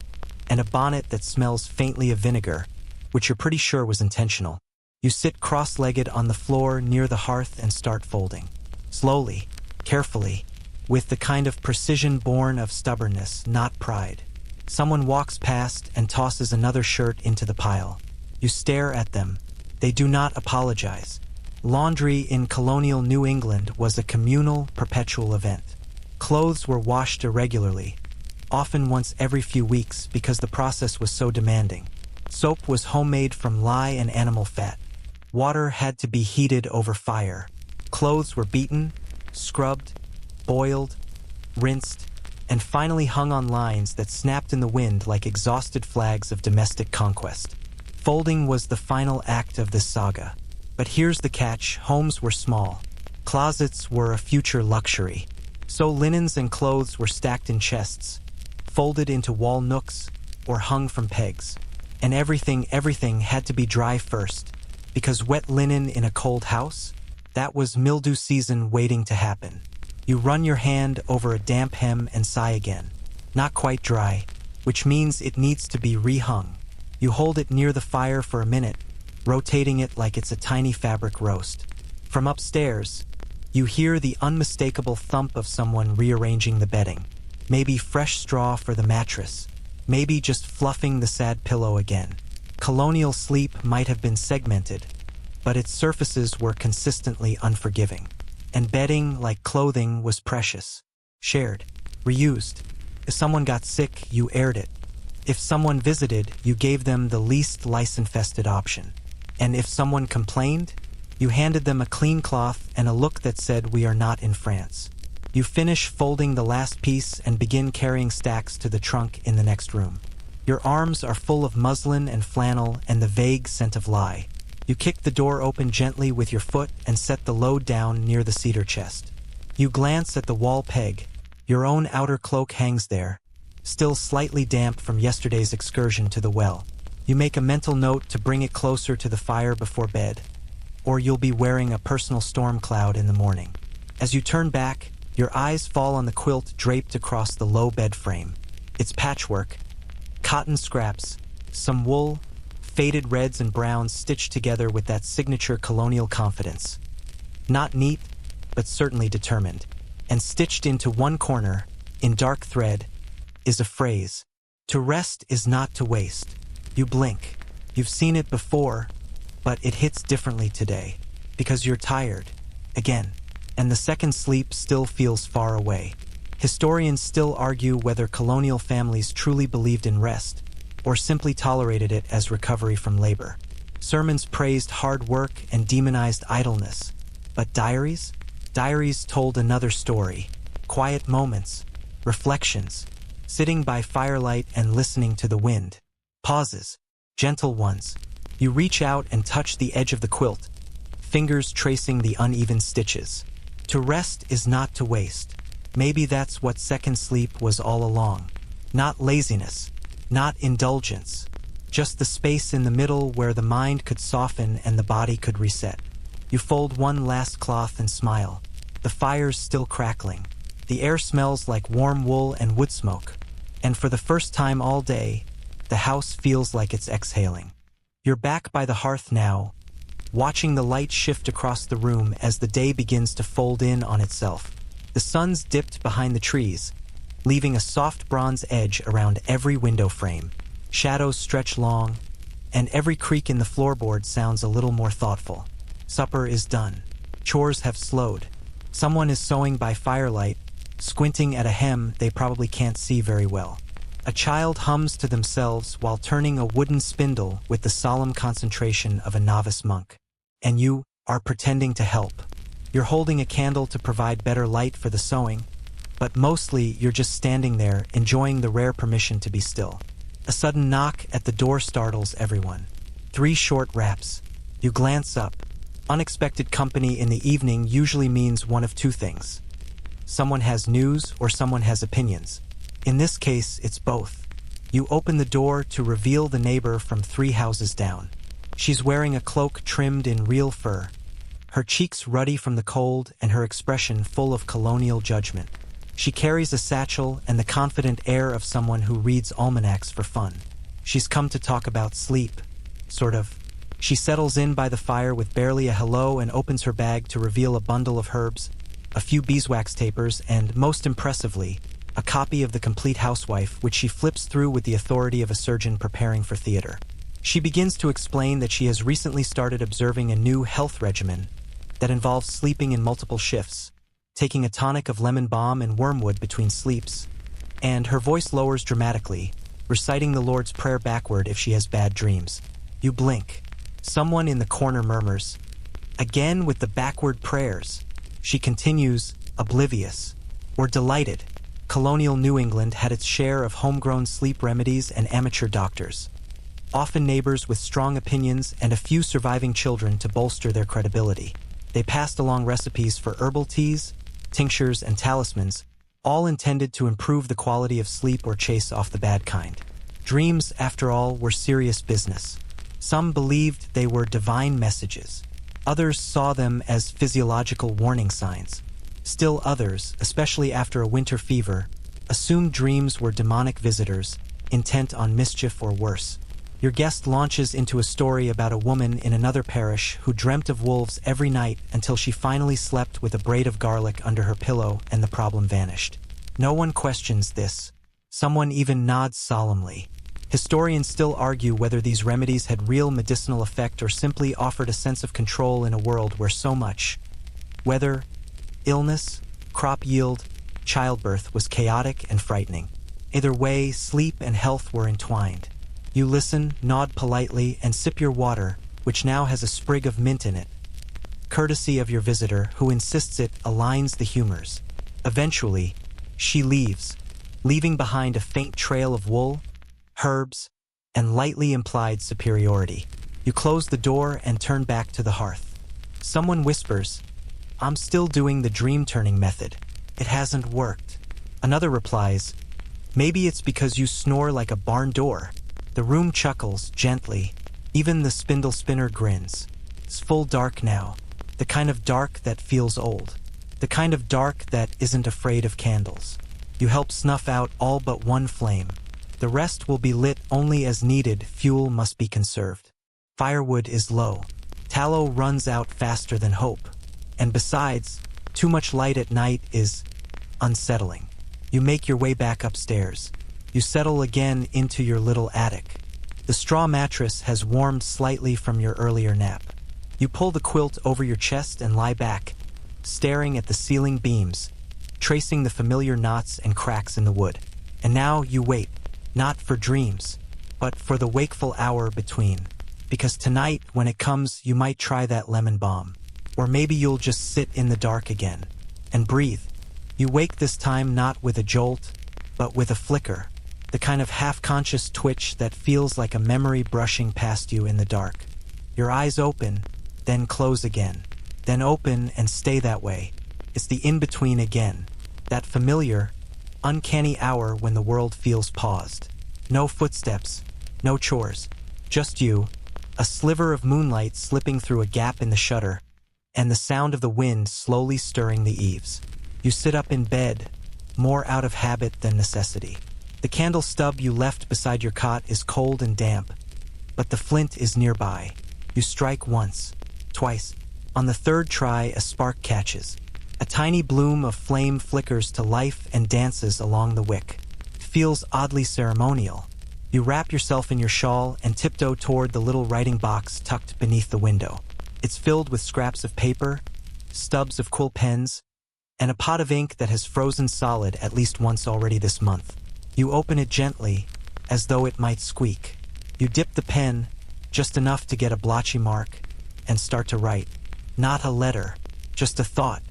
and a bonnet that smells faintly of vinegar, which you're pretty sure was intentional. You sit cross-legged on the floor near the hearth and start folding. Slowly, carefully, with the kind of precision born of stubbornness, not pride. Someone walks past and tosses another shirt into the pile. You stare at them. They do not apologize. Laundry in colonial New England was a communal, perpetual event. Clothes were washed irregularly, often once every few weeks because the process was so demanding. Soap was homemade from lye and animal fat. Water had to be heated over fire. Clothes were beaten, scrubbed, boiled, rinsed, and finally hung on lines that snapped in the wind like exhausted flags of domestic conquest. Folding was the final act of this saga. But here's the catch: homes were small. Closets were a future luxury. So linens and clothes were stacked in chests, folded into wall nooks, or hung from pegs. And everything had to be dry first, because wet linen in a cold house? That was mildew season waiting to happen. You run your hand over a damp hem and sigh again. Not quite dry, which means it needs to be rehung. You hold it near the fire for a minute, rotating it like it's a tiny fabric roast. From upstairs, you hear the unmistakable thump of someone rearranging the bedding. maybe fresh straw for the mattress, maybe just fluffing the sad pillow again. Colonial sleep might have been segmented, but its surfaces were consistently unforgiving. And bedding, like clothing, was precious. Shared. Reused. If someone got sick, you aired it. If someone visited, you gave them the least lice-infested option. And if someone complained, you handed them a clean cloth and a look that said, "We are not in France." You finish folding the last piece and begin carrying stacks to the trunk in the next room. Your arms are full of muslin and flannel and the vague scent of lye. You kick the door open gently with your foot and set the load down near the cedar chest. You glance at the wall peg. Your own outer cloak hangs there, still slightly damp from yesterday's excursion to the well. You make a mental note to bring it closer to the fire before bed, or you'll be wearing a personal storm cloud in the morning. As you turn back, your eyes fall on the quilt draped across the low bed frame. It's patchwork, cotton scraps, some wool, faded reds and browns stitched together with that signature colonial confidence. Not neat, but certainly determined. And stitched into one corner, in dark thread, is a phrase. To rest is not to waste. You blink. You've seen it before, but it hits differently today. Because you're tired. Again. And the second sleep still feels far away. Historians still argue whether colonial families truly believed in rest, or simply tolerated it as recovery from labor. Sermons praised hard work and demonized idleness. But diaries? Diaries told another story. Quiet moments. Reflections. Sitting by firelight and listening to the wind. Pauses. Gentle ones. You reach out and touch the edge of the quilt, fingers tracing the uneven stitches. To rest is not to waste. Maybe that's what second sleep was all along. Not laziness. Not indulgence. Just the space in the middle where the mind could soften and the body could reset. You fold one last cloth and smile. The fire's still crackling. The air smells like warm wool and wood smoke. And for the first time all day, the house feels like it's exhaling. You're back by the hearth now, watching the light shift across the room as the day begins to fold in on itself. The sun's dipped behind the trees, leaving a soft bronze edge around every window frame. Shadows stretch long, and every creak in the floorboard sounds a little more thoughtful. Supper is done. Chores have slowed. Someone is sewing by firelight, squinting at a hem they probably can't see very well. A child hums to themselves while turning a wooden spindle with the solemn concentration of a novice monk. And you are pretending to help. You're holding a candle to provide better light for the sewing, but mostly you're just standing there enjoying the rare permission to be still. A sudden knock at the door startles everyone. 3 short raps. You glance up. Unexpected company in the evening usually means one of 2 things. Someone has news or someone has opinions. In this case, it's both. You open the door to reveal the neighbor from 3 houses down. She's wearing a cloak trimmed in real fur, her cheeks ruddy from the cold and her expression full of colonial judgment. She carries a satchel and the confident air of someone who reads almanacs for fun. She's come to talk about sleep, sort of. She settles in by the fire with barely a hello and opens her bag to reveal a bundle of herbs, a few beeswax tapers, and, most impressively, a copy of The Complete Housewife, which she flips through with the authority of a surgeon preparing for theater. She begins to explain that she has recently started observing a new health regimen that involves sleeping in multiple shifts, taking a tonic of lemon balm and wormwood between sleeps, and her voice lowers dramatically, reciting the Lord's Prayer backward if she has bad dreams. You blink. Someone in the corner murmurs, "Again with the backward prayers." She continues, oblivious, or delighted. Colonial New England had its share of homegrown sleep remedies and amateur doctors, often neighbors with strong opinions and a few surviving children to bolster their credibility. They passed along recipes for herbal teas, tinctures, and talismans, all intended to improve the quality of sleep or chase off the bad kind. Dreams, after all, were serious business. Some believed they were divine messages. Others saw them as physiological warning signs. Still others, especially after a winter fever, assumed dreams were demonic visitors, intent on mischief or worse. Your guest launches into a story about a woman in another parish who dreamt of wolves every night until she finally slept with a braid of garlic under her pillow and the problem vanished. No one questions this. Someone even nods solemnly. Historians still argue whether these remedies had real medicinal effect or simply offered a sense of control in a world where so much weather, illness, crop yield, childbirth was chaotic and frightening. Either way, sleep and health were entwined. You listen, nod politely, and sip your water, which now has a sprig of mint in it, courtesy of your visitor who insists it aligns the humors. Eventually, she leaves, leaving behind a faint trail of wool, herbs, and lightly implied superiority. You close the door and turn back to the hearth. Someone whispers, "I'm still doing the dream-turning method. It hasn't worked." Another replies, "Maybe it's because you snore like a barn door." The room chuckles gently. Even the spindle spinner grins. It's full dark now. The kind of dark that feels old. The kind of dark that isn't afraid of candles. You help snuff out all but one flame. The rest will be lit only as needed. Fuel must be conserved. Firewood is low. Tallow runs out faster than hope. And besides, too much light at night is unsettling. You make your way back upstairs. You settle again into your little attic. The straw mattress has warmed slightly from your earlier nap. You pull the quilt over your chest and lie back, staring at the ceiling beams, tracing the familiar knots and cracks in the wood. And now you wait, not for dreams, but for the wakeful hour between. Because tonight, when it comes, you might try that lemon balm. Or maybe you'll just sit in the dark again and breathe. You wake this time not with a jolt, but with a flicker, the kind of half-conscious twitch that feels like a memory brushing past you in the dark. Your eyes open, then close again, then open and stay that way. It's the in-between again, that familiar, uncanny hour when the world feels paused. No footsteps, no chores, just you, a sliver of moonlight slipping through a gap in the shutter, and the sound of the wind slowly stirring the eaves. You sit up in bed, more out of habit than necessity. The candle stub you left beside your cot is cold and damp, but the flint is nearby. You strike once, twice. On the third try, a spark catches. A tiny bloom of flame flickers to life and dances along the wick. It feels oddly ceremonial. You wrap yourself in your shawl and tiptoe toward the little writing box tucked beneath the window. It's filled with scraps of paper, stubs of quill pens, and a pot of ink that has frozen solid at least once already this month. You open it gently, as though it might squeak. You dip the pen, just enough to get a blotchy mark, and start to write. Not a letter, just a thought.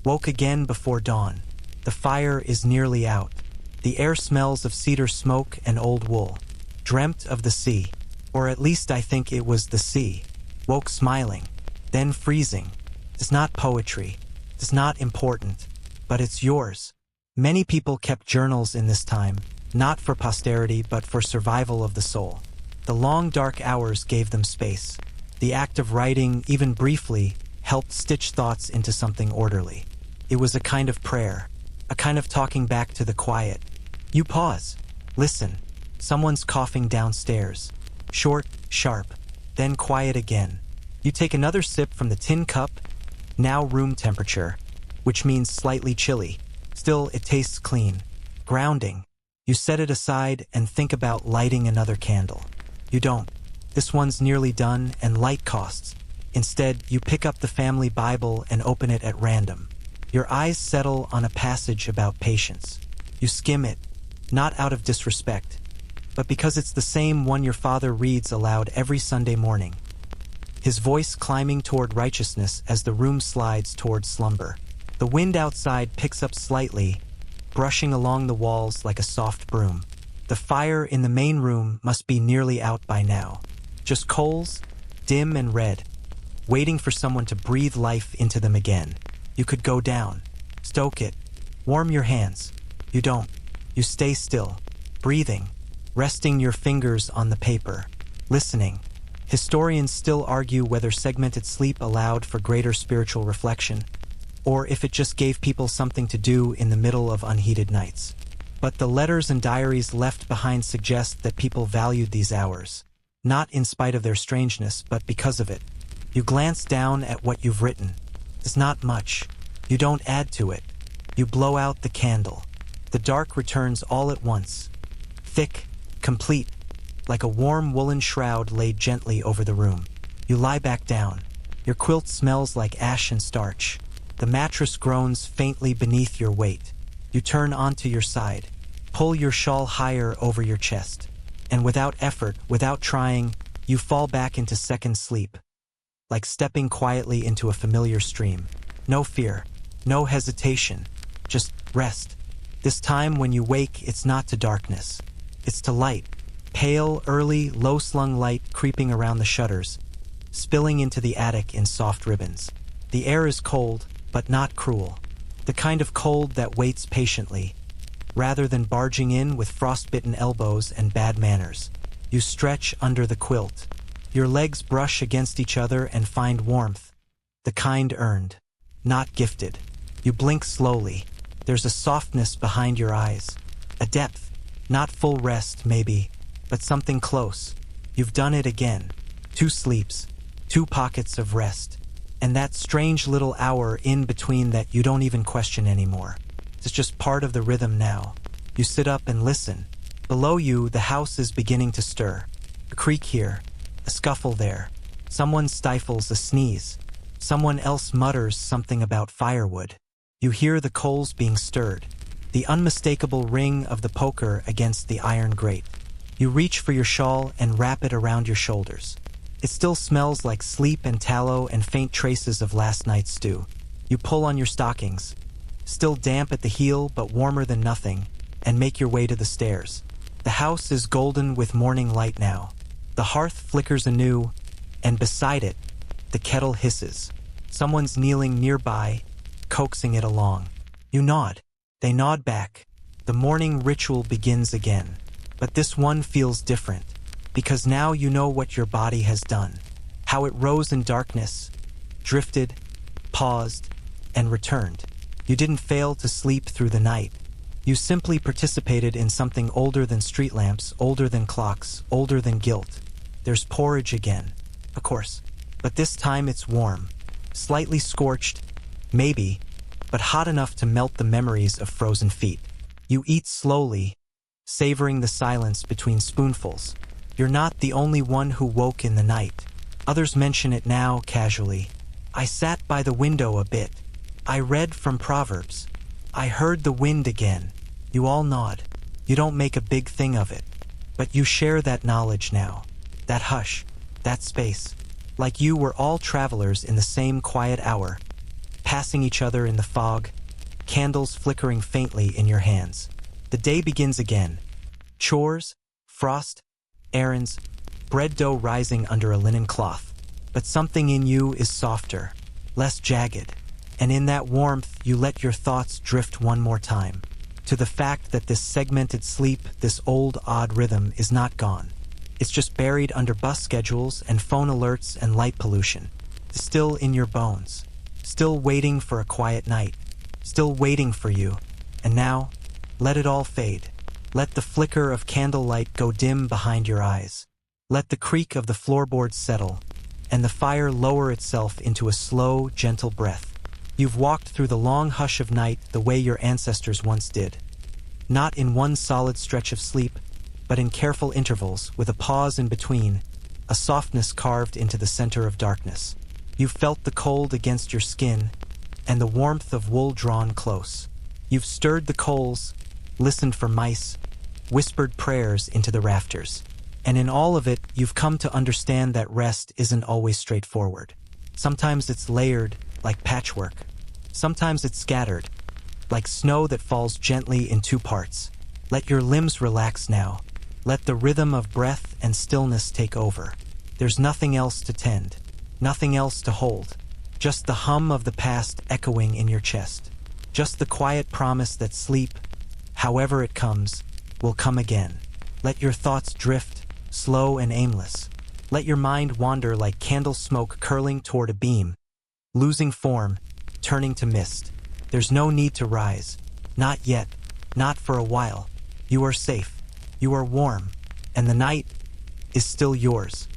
Woke again before dawn. The fire is nearly out. The air smells of cedar smoke and old wool. Dreamt of the sea, or at least I think it was the sea. Woke smiling, then freezing. It's not poetry. It's not important, but it's yours. Many people kept journals in this time, not for posterity but for survival of the soul. The long dark hours gave them space. The act of writing, even briefly, helped stitch thoughts into something orderly. It was a kind of prayer, a kind of talking back to the quiet. You pause, listen. Someone's coughing downstairs. Short, sharp, then quiet again. You take another sip from the tin cup, now room temperature, which means slightly chilly. Still, it tastes clean, grounding. You set it aside and think about lighting another candle. You don't. This one's nearly done and light costs. Instead, you pick up the family Bible and open it at random. Your eyes settle on a passage about patience. You skim it, not out of disrespect, but because it's the same one your father reads aloud every Sunday morning. His voice climbing toward righteousness as the room slides toward slumber. The wind outside picks up slightly, brushing along the walls like a soft broom. The fire in the main room must be nearly out by now. Just coals, dim and red, waiting for someone to breathe life into them again. You could go down, stoke it, warm your hands. You don't. You stay still, breathing, resting your fingers on the paper, listening. Historians still argue whether segmented sleep allowed for greater spiritual reflection, or if it just gave people something to do in the middle of unheated nights. But the letters and diaries left behind suggest that people valued these hours, not in spite of their strangeness, but because of it. You glance down at what you've written. It's not much. You don't add to it. You blow out the candle. The dark returns all at once. Thick, complete, like a warm woolen shroud laid gently over the room. You lie back down. Your quilt smells like ash and starch. The mattress groans faintly beneath your weight. You turn onto your side. Pull your shawl higher over your chest. And without effort, without trying, you fall back into second sleep. Like stepping quietly into a familiar stream. No fear, no hesitation, just rest. This time when you wake, it's not to darkness. It's to light. Pale, early, low-slung light creeping around the shutters, spilling into the attic in soft ribbons. The air is cold, but not cruel. The kind of cold that waits patiently, rather than barging in with frostbitten elbows and bad manners. You stretch under the quilt. Your legs brush against each other and find warmth, the kind earned, not gifted. You blink slowly. There's a softness behind your eyes, a depth, not full rest maybe, but something close. You've done it again. 2 sleeps, 2 pockets of rest, and that strange little hour in between that you don't even question anymore. It's just part of the rhythm now. You sit up and listen. Below you, the house is beginning to stir. A creak here, a scuffle there. Someone stifles a sneeze. Someone else mutters something about firewood. You hear the coals being stirred, the unmistakable ring of the poker against the iron grate. You reach for your shawl and wrap it around your shoulders. It still smells like sleep and tallow and faint traces of last night's stew. You pull on your stockings, still damp at the heel but warmer than nothing, and make your way to the stairs. The house is golden with morning light now. The hearth flickers anew, and beside it, the kettle hisses. Someone's kneeling nearby, coaxing it along. You nod. They nod back. The morning ritual begins again. But this one feels different, because now you know what your body has done, how it rose in darkness, drifted, paused, and returned. You didn't fail to sleep through the night. You simply participated in something older than street lamps, older than clocks, older than guilt. There's porridge again, of course, but this time it's warm, slightly scorched, maybe, but hot enough to melt the memories of frozen feet. You eat slowly, savoring the silence between spoonfuls. You're not the only one who woke in the night. Others mention it now casually. I sat by the window a bit. I read from Proverbs. I heard the wind again. You all nod. You don't make a big thing of it. But you share that knowledge now. That hush. That space. Like you were all travelers in the same quiet hour, passing each other in the fog, candles flickering faintly in your hands. The day begins again. Chores, frost, errands, bread dough rising under a linen cloth. But something in you is softer, less jagged. And in that warmth, you let your thoughts drift one more time, to the fact that this segmented sleep, this old odd rhythm, is not gone. It's just buried under bus schedules and phone alerts and light pollution. Still in your bones. Still waiting for a quiet night. Still waiting for you. And now, let it all fade. Let the flicker of candlelight go dim behind your eyes. Let the creak of the floorboards settle, and the fire lower itself into a slow, gentle breath. You've walked through the long hush of night the way your ancestors once did. Not in one solid stretch of sleep, but in careful intervals, with a pause in between, a softness carved into the center of darkness. You've felt the cold against your skin, and the warmth of wool drawn close. You've stirred the coals, listened for mice, whispered prayers into the rafters. And in all of it, you've come to understand that rest isn't always straightforward. Sometimes it's layered, like patchwork. Sometimes it's scattered, like snow that falls gently in 2 parts. Let your limbs relax now. Let the rhythm of breath and stillness take over. There's nothing else to tend, nothing else to hold. Just the hum of the past echoing in your chest. Just the quiet promise that sleep, however it comes, will come again. Let your thoughts drift, slow and aimless. Let your mind wander like candle smoke curling toward a beam, losing form, turning to mist. There's no need to rise. Not yet. Not for a while. You are safe. You are warm. And the night is still yours.